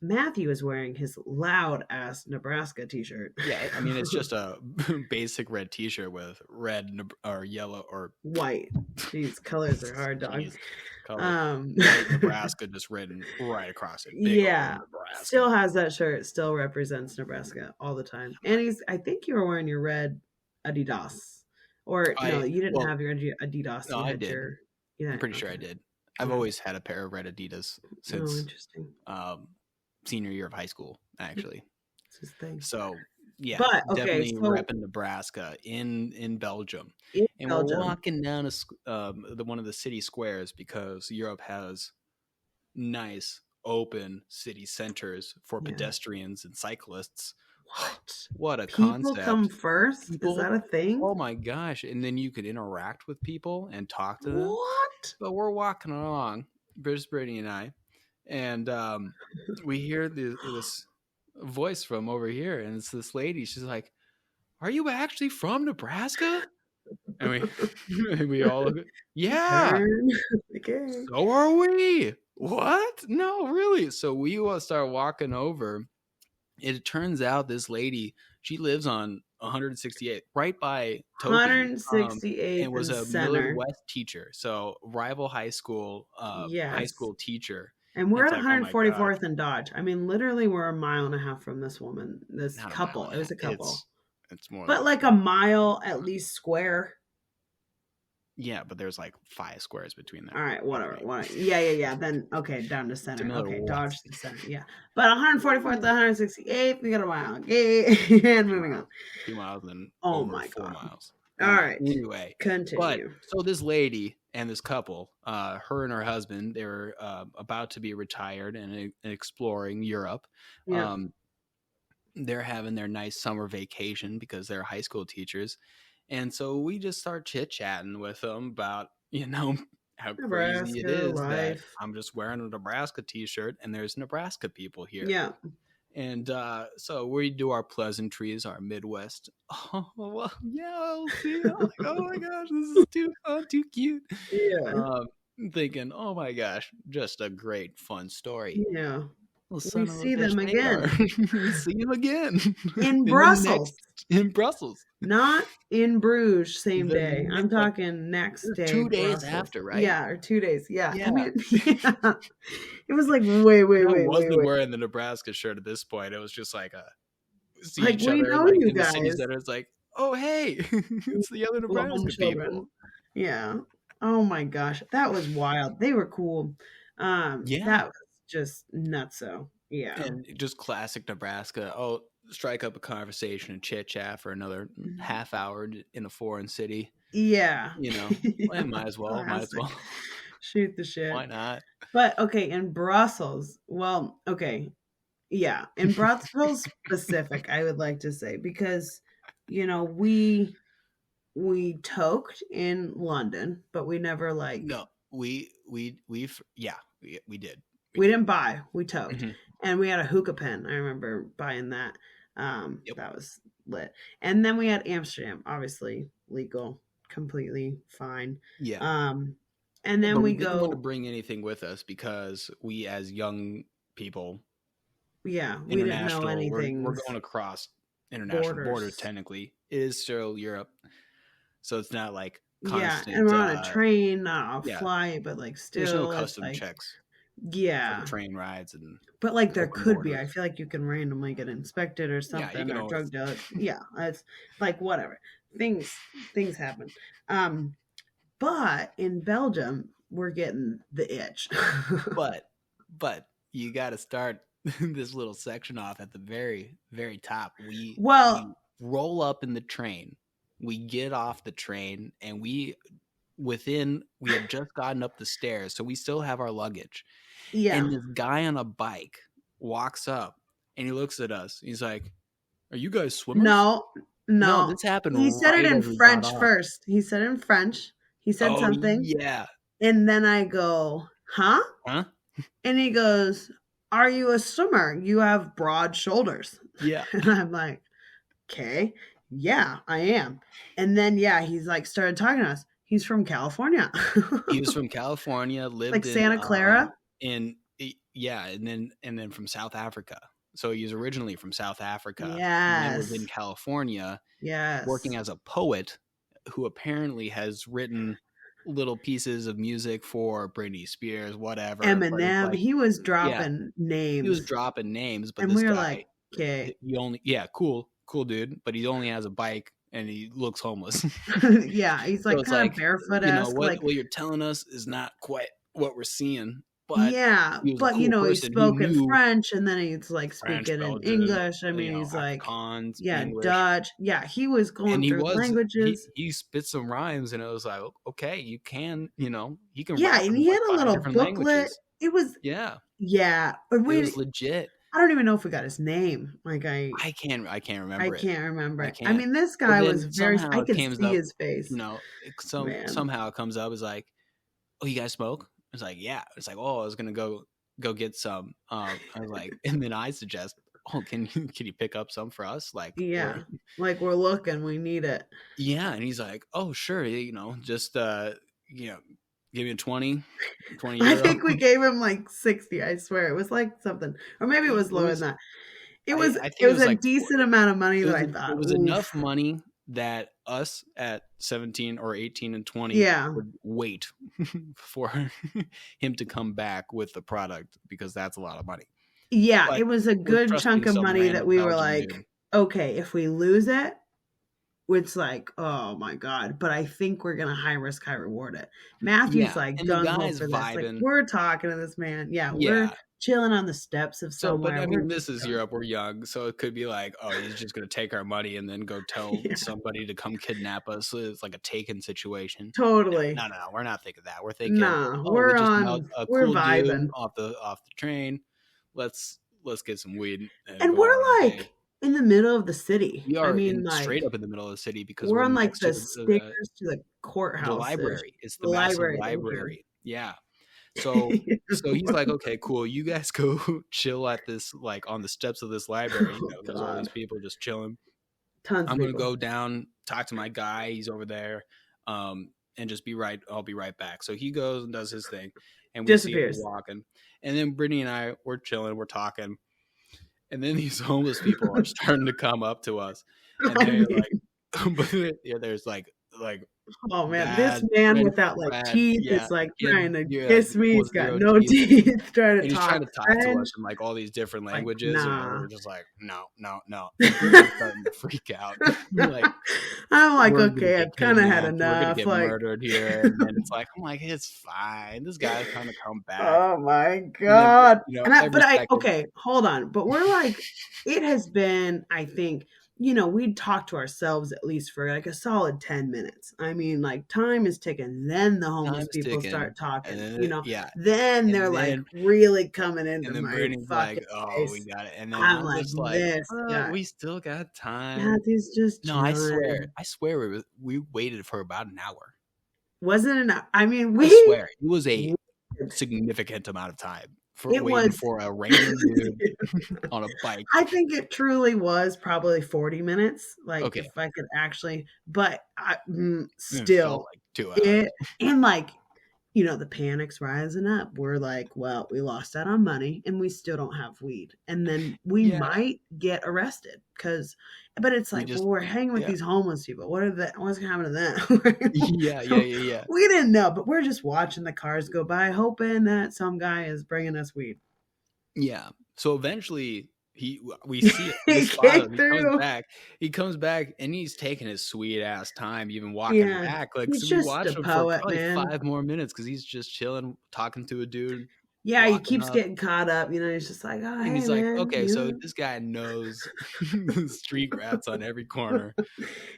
Matthew was wearing his loud ass Nebraska t-shirt. Yeah, I mean, it's just a basic red T-shirt with red or yellow or White. Jeez, colors are hard, dog. jeez, colors Um white Nebraska just written right across it, big old yeah, Nebraska. still has that shirt, still represents Nebraska all the time. And I think you were wearing your red Adidas. Or no, you didn't Well, have your Adidas, no, you I had did. your I'm yeah, pretty sure I okay. did. I've Okay. always had a pair of red Adidas Oh, since interesting. um, senior year of high school, actually. It's his thing. So yeah, But okay, definitely so repping Nebraska in Belgium, in and we're Belgium, walking down the one of the city squares because Europe has nice open city centers for yeah. pedestrians and cyclists. What? What a People come concept! first? Is People, that a thing? oh my gosh! And then you could interact with people and talk to them. What? But we're walking along, British Brady and I, and we hear this voice from over here, and it's this lady. She's like, "Are you actually from Nebraska?" And we all look. Yeah, Turn. Okay. so are we. What? No, really. So we start walking over. It turns out this lady, she lives on 168th, right by Topi, 168th and was and a Millard center. West teacher, so rival high Yes. school teacher. And And we're it's at like, oh my gosh, 144th and Dodge. I mean, literally, we're a mile and a half from this woman, this not a mile couple. and It a half. was a couple, It's more but like like a mile at least square. yeah, but there's like 5 squares between All there. right, whatever. Anyway, Yeah. Then okay, down to to center. Millard Okay, Dodge West, to center. Yeah, but 144th to 168th, we got a mile. Okay, and moving on. 2 miles, and Oh over my four god. miles. All right. Anyway, but Continue. so this lady and this couple, her and her husband, they were about to be retired and exploring Europe. Yeah. Um, they're having their nice summer vacation because they're high school teachers. And so we just start chit chatting with them about, how crazy it Nebraska is that life. I'm just wearing a Nebraska t-shirt and there's Nebraska people here. Yeah. And so we do our pleasantries, our Midwest. Oh, well, yeah, I'll see. I'm like, oh my gosh, this is too fun, too cute. Yeah. Thinking, oh my gosh, just a great, fun story. Yeah. Well, We son of a see bitch, them they are. again We see them again in in Brussels, Brussels. not in Bruges same The day. I'm like talking next day, 2 days Brussels. after, right? Yeah, or 2 days. Yeah. I Yeah. mean, yeah. It was like way, I wasn't wearing the Nebraska shirt at this point. It was just like see like each we other know like you in the city guys. center. It's like, oh hey, it's the other Home Nebraska children. people. Yeah. Oh my gosh, that was wild. They were cool. Yeah. That was just nutso. Yeah. And just classic Nebraska. Oh, strike up a conversation and chit chat for another half hour in a foreign city. Yeah. Well, might as well. Shoot the shit. Why not? But okay, in Brussels, well, okay. Yeah, in Brussels specific, I would like to say, because we toked in London, but we never No, we did. We didn't buy, we toked. Mm-hmm. And we had a hookah pen. I remember buying that. Yep. That was lit. And then we had Amsterdam, obviously legal, completely fine. Yeah. And then but we didn't go want to bring anything with us because we, as young people, yeah, we didn't know anything. We're going across international borders. Technically, it is still Europe, so it's not like constant. Yeah, and we're on a train, not a flight, but like still, there's no custom checks. Yeah, for train rides but like there could be. I feel like you can randomly get inspected or something, or always... drug dealer. Yeah, it's like whatever things happen. But in Belgium, we're getting the itch. but you got to start this little section off at the very, very top. We roll up in the train. We get off the train, and we had just gotten up the stairs, so we still have our luggage. Yeah. And this guy on a bike walks up, and he looks at us. He's like, "Are you guys swimmers?" No. This happened. He said it in French first. He said it in French. He said something. Yeah. And then I go, huh? And he goes, "Are you a swimmer? You have broad shoulders." Yeah. And I'm like, okay, yeah, I am. And then he's like started talking to us. He's from California. He was from California, lived like Santa Clara. And then from South Africa. So he was originally from South Africa. Yes. And then was in California. Yes. Working as a poet who apparently has written little pieces of music for Britney Spears, whatever. Eminem. He was dropping names. He was dropping names, but and this we were guy, like, okay. He only cool dude, but he only has a bike and he looks homeless. Yeah, he's like so kind of barefoot. What you're telling us is not quite what we're seeing. But but he spoke in French, and then he's like speaking in English. I mean, he's like English. Dutch. Yeah, he was going through languages. He spit some rhymes, and it was like, okay, you can, he can. Yeah, and he had a little booklet. Languages. It was yeah. It was legit. I don't even know if we got his name. Like I can't remember. I can't remember it. I mean, this guy was very. I could see his face. Somehow it comes up as like, oh, you guys smoke? It's like, yeah. It's like, oh, I was gonna go get some. I was like, and then I suggest, oh, can you pick up some for us? Like, yeah, like we're looking, we need it. Yeah, and he's like, oh, sure, just give me a 20 euro. I think we gave him like 60. I swear it was like something, or maybe it was lower than that. It was a like decent amount of money that I thought it was enough money that us at 17 or 18 and 20 would wait for him to come back with the product, because that's a lot of money. Yeah, but it was a good chunk of money that we were like, okay, if we lose it, it's like, oh my God. But I think we're gonna high risk, high reward it. Matthew's Yeah, like and the gung ho guy's for this. Like, vibing. we're talking to this man. Yeah, we're Yeah. chilling on the steps of So, but somewhere. I We're mean, just this is chilling. Europe. We're young, so it could be like, oh, he's just gonna take our money and then go tell Yeah, somebody to come kidnap us. So it's like a taken situation. totally. No, no, no. We're not thinking that. We're thinking, Nah, oh, we just met a we're cool dude vibing. off the train. Let's get some weed and And go on our we're day. like in the middle of the city. We I are mean, in like, straight up in the middle of the city because we're we're on like next to the stairs to the the courthouse ish. library. It's the The massive library. Okay. library. Yeah. So he's like, okay, cool. You guys go chill at this, like on the steps of this library. Oh There's all these God. people just chilling. Tons I'm of gonna people. go down, talk to my guy. He's over there, and just be right. I'll be right back. So he goes and does his thing, and we see him Disappears. walking. And then Brittany and I, we're chilling, we're talking, and then these homeless people are starting to come up to us, and I they're mean, like, but yeah, there's like oh man, this bad man French without like grad, teeth yeah, is like kid, trying to yeah, kiss me. with He's got zero no teeth, teeth, trying to and he's trying talk to talk to French. us in like all these different Like, languages, and nah. we're just like, no, no, no, and Brittany's starting to freak out, like I'm like, we're gonna okay, get I've kind of had kidnapped, we're gonna enough. get Like, murdered here, and then it's like, I'm like, it's fine, this guy's trying to come back, oh my and then God. every second, Okay, hold on. But we're like, it has been, I think, we'd talk to ourselves at least for like a solid 10 minutes. I mean, like, time is ticking. Then the time homeless is people ticking, start and talking, then yeah, then they're and like then really coming into my Brittany's like, fucking oh, we face. got it, and then I'm I'm like, just like, this guy, we still got time. Matthew's just No, chilling. I swear we waited for about an hour. Wasn't enough. I mean, I swear it was a we significant amount of time for it waiting was for a random dude on a bike. I think it truly was probably 40 minutes, like, Okay, if I could actually but it felt still, like 2 hours. it and, like, the panic's rising up. We're like, "Well, we lost out on money, and we still don't have weed, and then we Yeah, might get arrested." But it's we like, just "Well, we're hanging with yeah. these homeless people. What's gonna happen to them?" Yeah, yeah, So, yeah, yeah. we didn't know, but we're just watching the cars go by, hoping that some guy is bringing us weed. Yeah. So eventually we see it. We He spot came him. He comes through. back. He comes back and he's taking his sweet ass time even walking Yeah, back. Like he's so we just a watched him for poet, probably man. 5 more minutes because he's just chilling, talking to a dude, Yeah, he walking keeps up. getting caught up, he's just like, "Oh, And hey, he's like, man," okay, so this guy knows street rats on every corner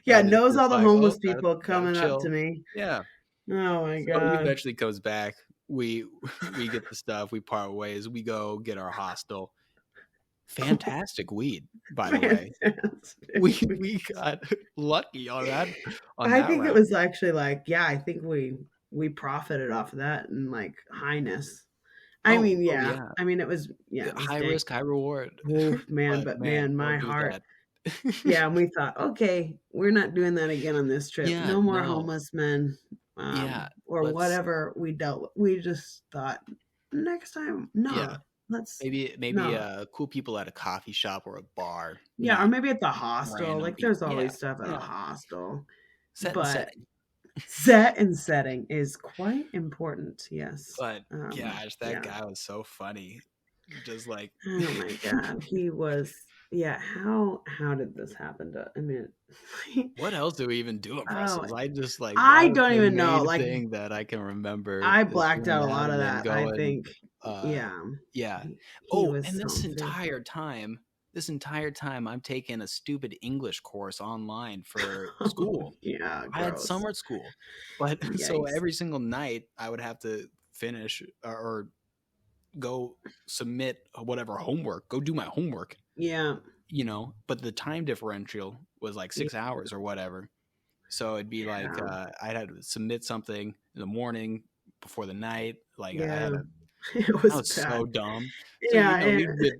Yeah, that is knows just all the like, oh, homeless gotta people gotta coming up to chill. me. Yeah. Oh my So he God. eventually comes back. We we get the stuff, we part ways, we go get our hostel. Fantastic weed, by the way. Fantastic. We got lucky on I that think it round. was actually like, yeah, I think we profited off of that and like highness. I mean, Oh yeah. yeah. I mean, it was High dang. risk, high reward. Oof, man, But but man, man, my don't do heart. that. Yeah, and we thought, okay, we're not doing that again on this trip. Yeah, No more no. homeless men, Yeah, or let's whatever we dealt with. We just thought, next time, yeah. no, let's Maybe no. cool people at a coffee shop or a bar, Yeah, or not maybe at the hostel. random Like, people. there's Yeah, always stuff at a yeah. hostel, Set and but setting. set and setting is quite important. Yes. But gosh, that Yeah. guy was so funny. Just like Oh my God, he was. Yeah. How did this happen to? I mean, what else do we even do in oh, Brussels? I just like that I was don't the even know. main Like, thing that I can remember I is blacked doing out a that lot of and then that, I going, think. uh, Yeah. yeah. He Oh, was and something. this entire time, I'm taking a stupid English course online for school. Yeah, I had gross. summer school, but so Yikes. every single night I would have to finish or go submit whatever homework, go do my homework, Yeah. but the time differential was like Yeah. 6 hours or whatever. So it'd be like Yeah. I'd had to submit something in the morning before the night. Like I Yeah. had a, It I was was bad. so dumb. So Yeah, we and did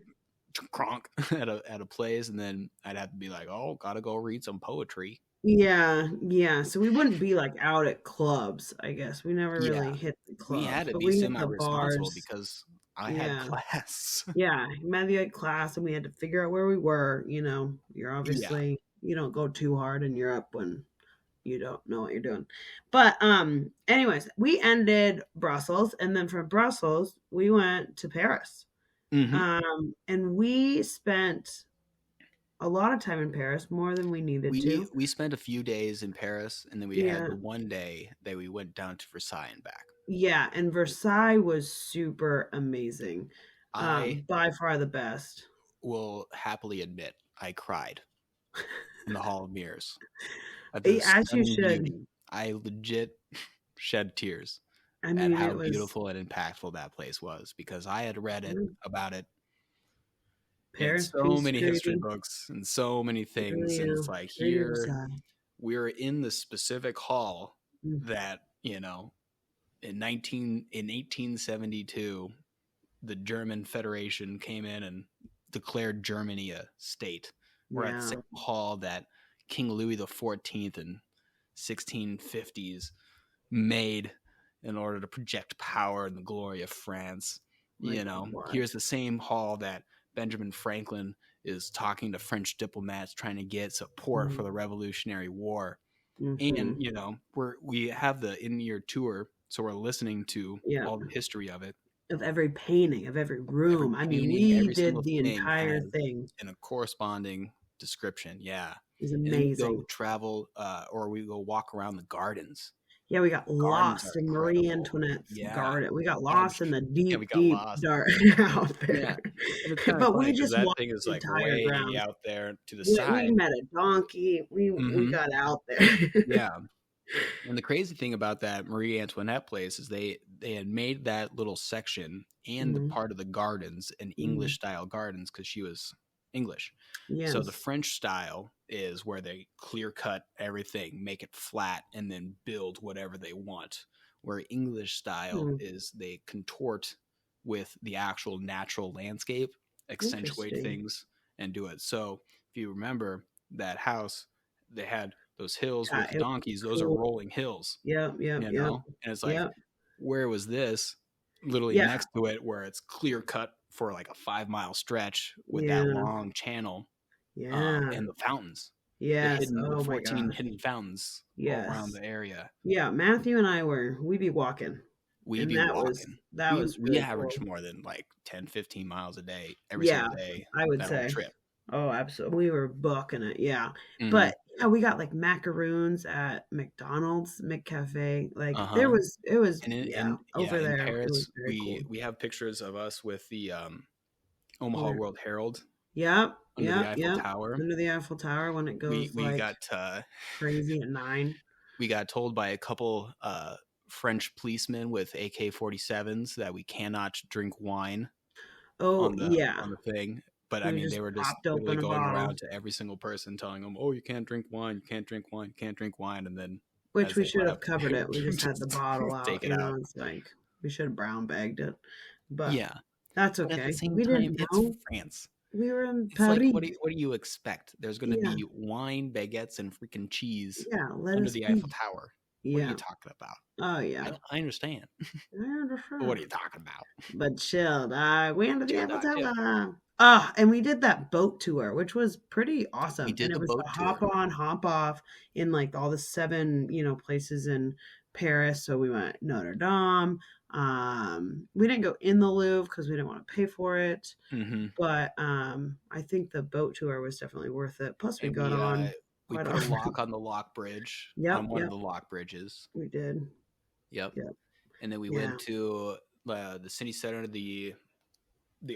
cronk at a place, and then I'd have to be like, oh, gotta go read some poetry. yeah, yeah. So we wouldn't be like out at clubs, I guess. We never Yeah, really hit the we had clubs, to but be we hit semi the responsible bars. because I had Yeah. class. Yeah. Matthew had class and we had to figure out where we were. You're Yeah. obviously you don't go too hard in Europe when you don't know what you're doing. But anyways, we ended Brussels and then from Brussels we went to Paris. Hmm. And we spent a lot of time in Paris, more than we needed to. We spent a few days in Paris, and then we had Yeah. the one day that we went down to Versailles and back. Yeah, and Versailles was super amazing. I By far the best. will happily admit I cried in the Hall of Mirrors at the As you stunning should. beauty. I legit shed tears I at mean, how it was beautiful and impactful that place was, because I had read it about it in Paris, so peace, many history treaty. books and so many Oh, things, and yeah. it's like Treaty of here Versailles. we're in the specific hall Mm, that, in 1872 the German Federation came in and declared Germany a state. We're at the yeah, same hall that King Louis XIV in 1650s made in order to project power and the glory of France. like what? Here's the same hall that Benjamin Franklin is talking to French diplomats trying to get support for Mm, the Revolutionary War. And, mm-hmm. we have the in-year tour, so we're listening to Yeah, all the history of it. of every painting, of every Every room. I mean, painting, we every single did the thing entire has thing. in a corresponding description. Yeah. It was And then we go amazing. travel, or we go walk around the gardens. Yeah, we got Gardens lost are in Marie incredible. Antoinette's Yeah. garden. We got I'm lost in the yeah, we deep, got deep lost. dark out Yeah. there. And it's kind of But funny we because just that walked thing is the like entire way grounds. out there to the We side. met a donkey. We Hmm. got out there. Yeah. And the crazy thing about that Marie Antoinette place is they had made that little section and the Mhm, part of the gardens an mhm. English style gardens because she was English. So the Yes, French style is where they clear cut everything, make it flat, and then build whatever they want. Where English style hmm, is they contort with the actual natural landscape, accentuate interesting. things, and do it. So if you remember that house, they had those hills with the It was donkeys, those are cool. rolling hills, Yep, yep, yep, And it's like, yep. where was this? Literally Yeah, next to it, where it's clear cut for like a 5 mile stretch with that yeah, long channel, yeah. and the fountains, Yes. the Oh my 14 gosh. hidden fountains all around Yes. the area. Yeah, Matthew and I we'd be walking. We And be that was walking. that We was we really averaged cool. more than like 10, 15 miles a day every Yeah, single day I would that whole say. trip. Oh, absolutely. We were booking it, yeah. Hmm. But yeah, we got like macaroons at McDonald's, McCafe. Like Uh-huh. And yeah, yeah, over in there. It was Paris, very cool. we have pictures of us with the Omaha Where? World Herald Yep, under the yep, Eiffel yep. Tower. Under the Eiffel Tower when it We goes we like got crazy at 9. we got told by a couple French policemen with AK-47s that we cannot drink wine Oh, on yeah. the thing. But I We mean, just they were just popped literally open a going bottle, around to every single person telling them, "Oh, you can't drink wine, you can't drink wine, you can't drink wine," and then which as we they should have left, covered they would it. We just had the just bottle take out, it out. it's like we should have brown bagged it. But Yeah, that's but at the okay. same We time, didn't it's know. France. We were in It's like, Paris. what do you expect? There's going to Yeah. be wine, baguettes, and freaking cheese Yeah, let under us the Eiffel be. Tower. What are you Yeah. talking about? Oh, yeah. I understand, I but what are understand. you talking about? But chill, dog. We went to the Chill, Eiffel dog, chill. Tower. Ah, and we did that boat tour, which was pretty We awesome. And did it the was a boat hop tour. on, hop off in like all the 7, places in Paris. So we went Notre Dame. We didn't go in the Louvre because we didn't want to pay for it. Hmm. But I think the boat tour was definitely worth it. Plus, we And got on we quite put a often. lock on the lock bridge, Yep, on one of yep, the lock bridges. we did. Yep. Yep, And then we yeah. went to the city center, the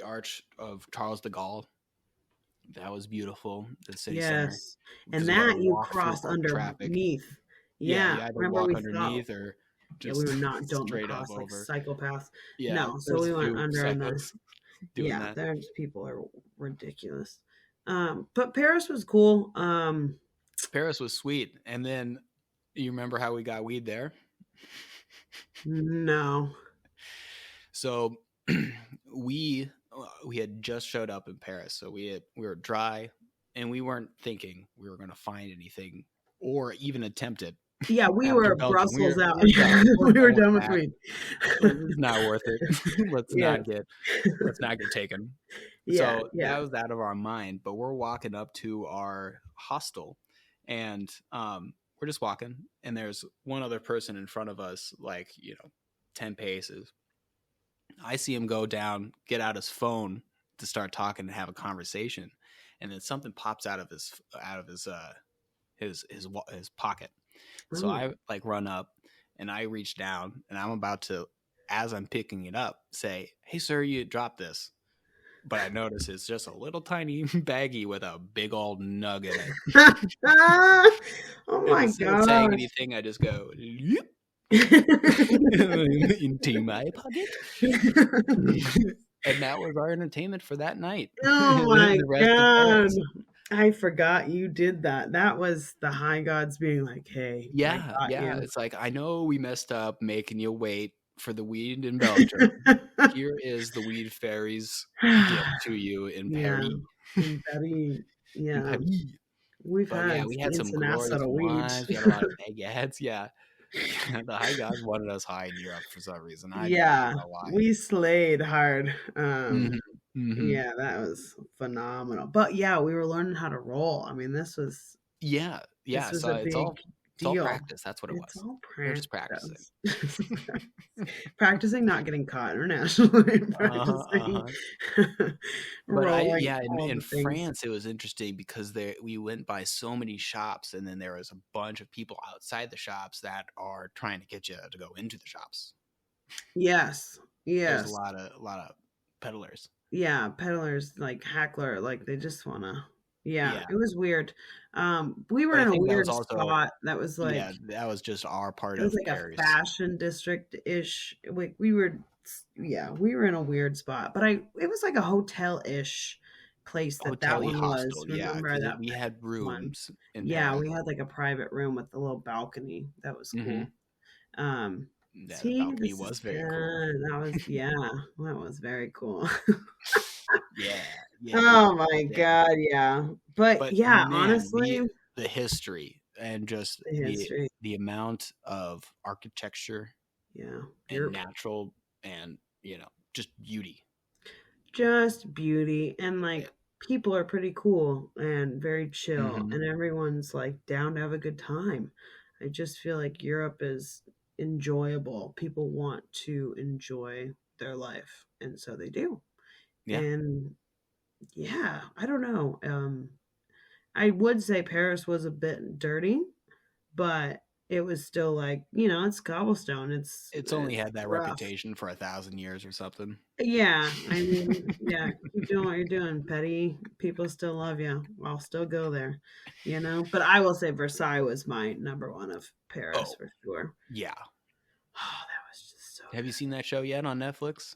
Arch of Charles de Gaulle. That was beautiful. The city center, Yes. And because you got to that you walk through cross quick traffic. underneath. Yeah, you Yeah. either Remember walk we thought, underneath or yeah, we just were not don't straight up cross like over. psychopaths. Yeah, No, so there's we a went few under in the, psychos doing yeah, that. there's people are ridiculous. But Paris was cool. Paris was sweet. And then you remember how we got weed there? No. So we had just showed up in Paris, so we were dry, and we weren't thinking we were going to find anything or even attempt it Yeah, we after were Belgium. Brussels out. We're done. We're We were done with done with that. weed. It's not worth it. Yeah. Let's not get taken. Yeah, So yeah. that was out of our mind. But we're walking up to our hostel, and we're just walking, and there's one other person in front of us, like 10 paces. I see him go down, get out his phone to start talking and have a conversation. and then something pops out of his pocket. So Oh. I like run up and I reach down and I'm about to, as I'm picking it up, say, "Hey sir, you dropped this." But I notice it's just a little tiny baggie with a big old nug in it. Oh And my instead of saying gosh. anything, I just go, "Yep," into my pocket. And that was our entertainment for that night. Oh my The rest of god. Paris. I forgot you did that. That was the high gods being like, "Hey, I Yeah, got yeah. you." It's like, I know we messed up making you wait for the weed in Belgium. Here is the weed fairies gift to you in Yeah, Paris. in Betty, In yeah, Paris. we've But yeah, had we had ins some and outs out glorious of weed. wines. We had a lot of baguettes. Yeah. Yeah, the high gods wanted us high in Europe for some reason. I don't Yeah, know why. we slayed hard. Mhm, mhm. Yeah, that was phenomenal. But yeah, we were learning how to roll. I mean, Yeah, this yeah. was So a big it's all deal. practice. That's what it It's was. all We were just practicing. practice. Practicing not getting caught internationally, Uh-huh, practicing uh-huh. But rolling all in the things. France it was interesting because there we went by so many shops, and then there was a bunch of people outside the shops that are trying to get you to go into the shops. Yes, There's yes. a lot of peddlers. Yeah, peddlers, like, heckler, like, they just wanna yeah, Yeah. it was weird. We were But I in a think that was weird also, spot that was, like yeah, that was just our part it was of like a Paris. fashion district-ish, we were yeah, we were in a weird spot, but I it was like a hotel-ish place that Hotel-y one was, hostel, yeah, remember because that we had one? rooms in Yeah, Paris. we had, like, a private room with a little balcony, that was Mhm. cool. Um, Yeah, the see, balcony this is was very cool. good, that was yeah, that was very cool. Yeah, yeah, Oh my yeah. god, yeah. But But yeah, man, honestly, the history and just the history, the amount of architecture yeah, and Europe. natural and, just beauty. Just beauty and, Yeah. like, people are pretty cool and very chill, Mhm. and everyone's, like, down to have a good time. I just feel like Europe is enjoyable. People want to enjoy their life, and so they do. Yeah. And yeah, I don't know, I would say Paris was a bit dirty, but it was still like, it's cobblestone. It's only It's had that rough. reputation for 1,000 years or something. Yeah, I mean, yeah, keep doing what you're doing, Petty. People still love you. I'll still go there, But I will say Versailles was my number one of Paris Oh, for sure. yeah. Oh, that was just so Have you good. seen that show yet on Netflix?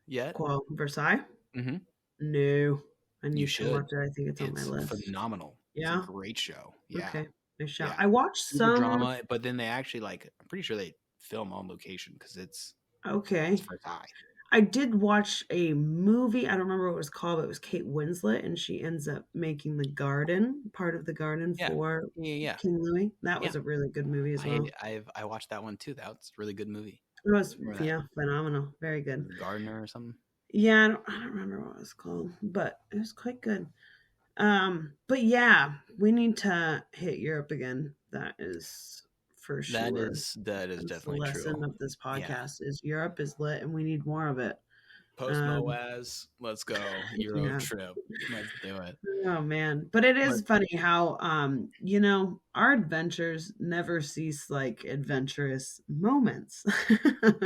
Yet? Cool. Versailles? Mhm. No, I You need to should. watch it. I think it's on my It's list. phenomenal. It's a Yeah. great show. Yeah. Okay. I shall. Yeah. I watched Super some. drama, but then they actually, like, I'm pretty sure they film on location because it's Okay. Versailles. I did watch a movie. I don't remember what it was called, but it was Kate Winslet, and she ends up making the garden, part of the garden Yeah. for Yeah, yeah. King Louis. That Yeah. was a really good movie as well. I watched that one too. That's a really good movie. It was, Remember that? yeah, phenomenal. Very good. The Gardener or something? Yeah, I don't remember what it was called, but it was quite good. But yeah, we need to hit Europe again. That is for sure. That is That's the definitely lesson true. of this Yeah. podcast is Europe is lit and we need more of it. Post Um, Moaz, let's go. Euro yeah. trip. Let's do it. Oh man, but it But is funny how our adventures never cease like adventurous moments.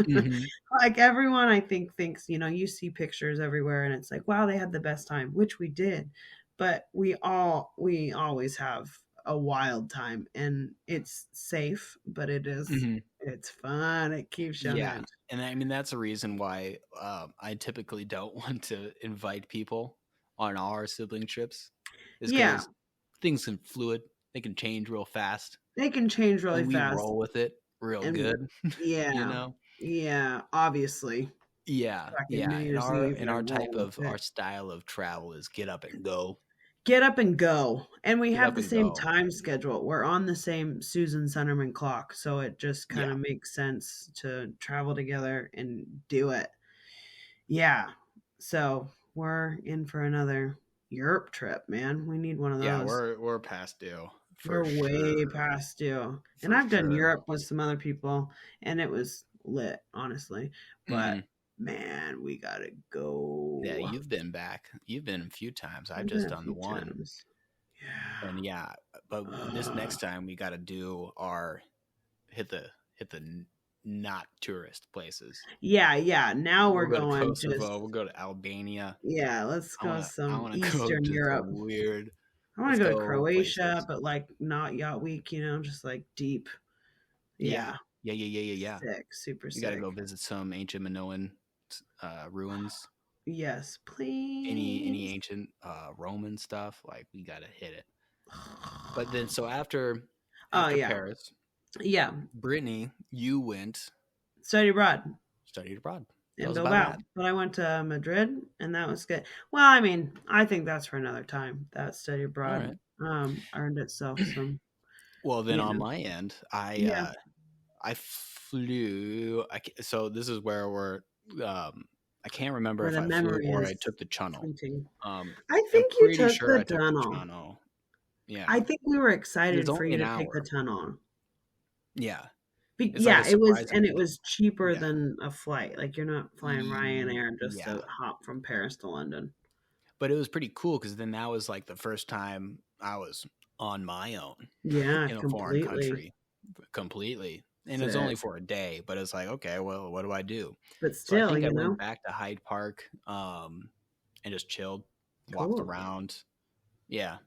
mhm. Like everyone I think thinks, you see pictures everywhere and it's like, wow, they had the best time, which we did. But we always have a wild time and it's safe, but Mhm. it's fun. It keeps you on Yeah. edge. And I mean that's a reason why I typically don't want to invite people on our sibling trips is Yeah, because things can fluid. They can change real fast. they can change really And we fast. roll with it real And good, you yeah, know? yeah, obviously. Yeah, Fucking yeah, New Year's Eve, and they're our type rolling of with our it. style of travel is get up and go. Get up and go. And we Get have up the and same go. time schedule. We're on the same Susan Sunderman clock, so it just kind Yeah, of makes sense to travel together and do it. Yeah. So we're in for another Europe trip, man. We need one of yeah, those. we're past due for We're way sure, past due. And for I've done sure. Europe with some other people, and it was lit, honestly. But Mhm. Man, we gotta Yeah, go. you've been back. You've been a few times. I've I've been just a done the few one. times. And yeah, but Yeah. this next time we got to do our hit the not tourist places. Yeah. Now we're We'll go to going just Kosovo. We'll go to Albania. yeah. Let's I go wanna I some wanna go Eastern to Europe. some weird. I want Let's to go to go Croatia, places. but like not yacht week. Just like deep. Yeah, Yeah, yeah. sick, super We got to sick. go visit some ancient Minoan ruins. Yes, Any please. ancient Roman stuff. Like we got to hit it. But then so after Oh after yeah, Paris, yeah. Brittany, you went Study abroad studied abroad. Tell in us about Bilbao, that. but I went to Madrid, and that was good. Well, I mean, I think that's for another time. That study All abroad right. earned itself some, Well, then you on know. my end, Yeah, I flew. So this is where we're. I can't remember where if the I flew memory or I is took the channel. fleeting. Um, I I'm think you pretty took sure the I took the tunnel. channel. Yeah, I think we were it was excited for only you an to take the hour. tunnel. Yeah, it's like Yeah, a it was, and surprisingly. it was cheaper Yeah, than a flight. Like you're not flying Ryanair just yeah, to hop from Paris to London. but it was pretty cool because then that was like the first time I was on my own Yeah, in a foreign completely. country completely. And it was only Sick. for a day, but it's like, okay, well, what do I do? But So I still, think I went back to Hyde Park and just chilled, walked cool. around. Yeah.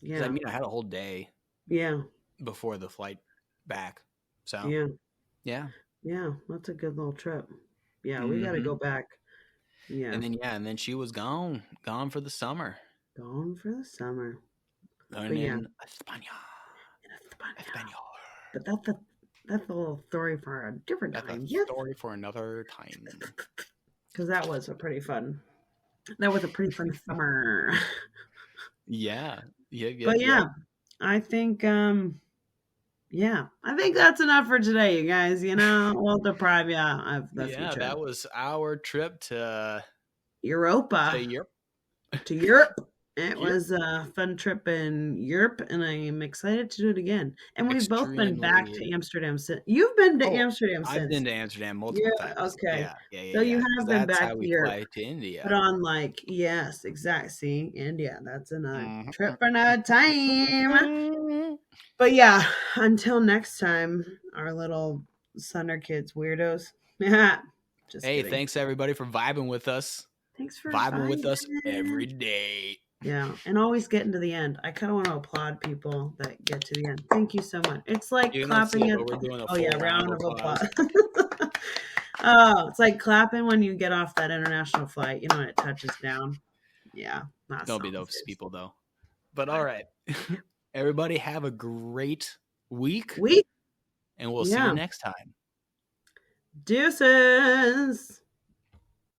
Because I Yeah. mean, I had a whole day Yeah. before the flight back. So, Yeah. yeah. Yeah. That's a good little trip. Yeah, we got to go hmm back. Yeah. And then she was gone for the summer. Gone for the summer. But yeah, Learning Español. in España. Espanol. But that's a little story for a different That's a time. Yes. story for another time. Because that was a pretty fun. That was a pretty fun summer. Yeah. But Yep. yeah, I think yeah, I think that's enough for today, you guys. We'll deprive you of the Yeah, future. that was our trip to Europa. Europe. To Europe. It Yep. was a fun trip in Europe, and I'm excited to do it again. And we've both been back Extremely. to Amsterdam since. You've been to Oh, Amsterdam I've since. been to Amsterdam Yeah, multiple times. okay. So you Because have been that's back how to we Europe, fly to but India. on like, yes, exact. See, India, that's another trip Mhm. for another time. But yeah, until next time, our little Sunderkids weirdos. Just Hey, kidding. thanks everybody for vibing with us. Thanks for Vibing with us every vibing. day. Yeah, and always getting to the end. I kind of want to applaud people that get to the end. Thank you so much. It's like You don't see clapping it, at. but we're doing a Oh full yeah, round round of of applause. applause. Oh, it's like clapping when you get off that international flight. When it touches down. Yeah, that Don't be sounds those good. people though. But all God. right. Everybody have a great week We and we'll see you yeah. next time. Deuces.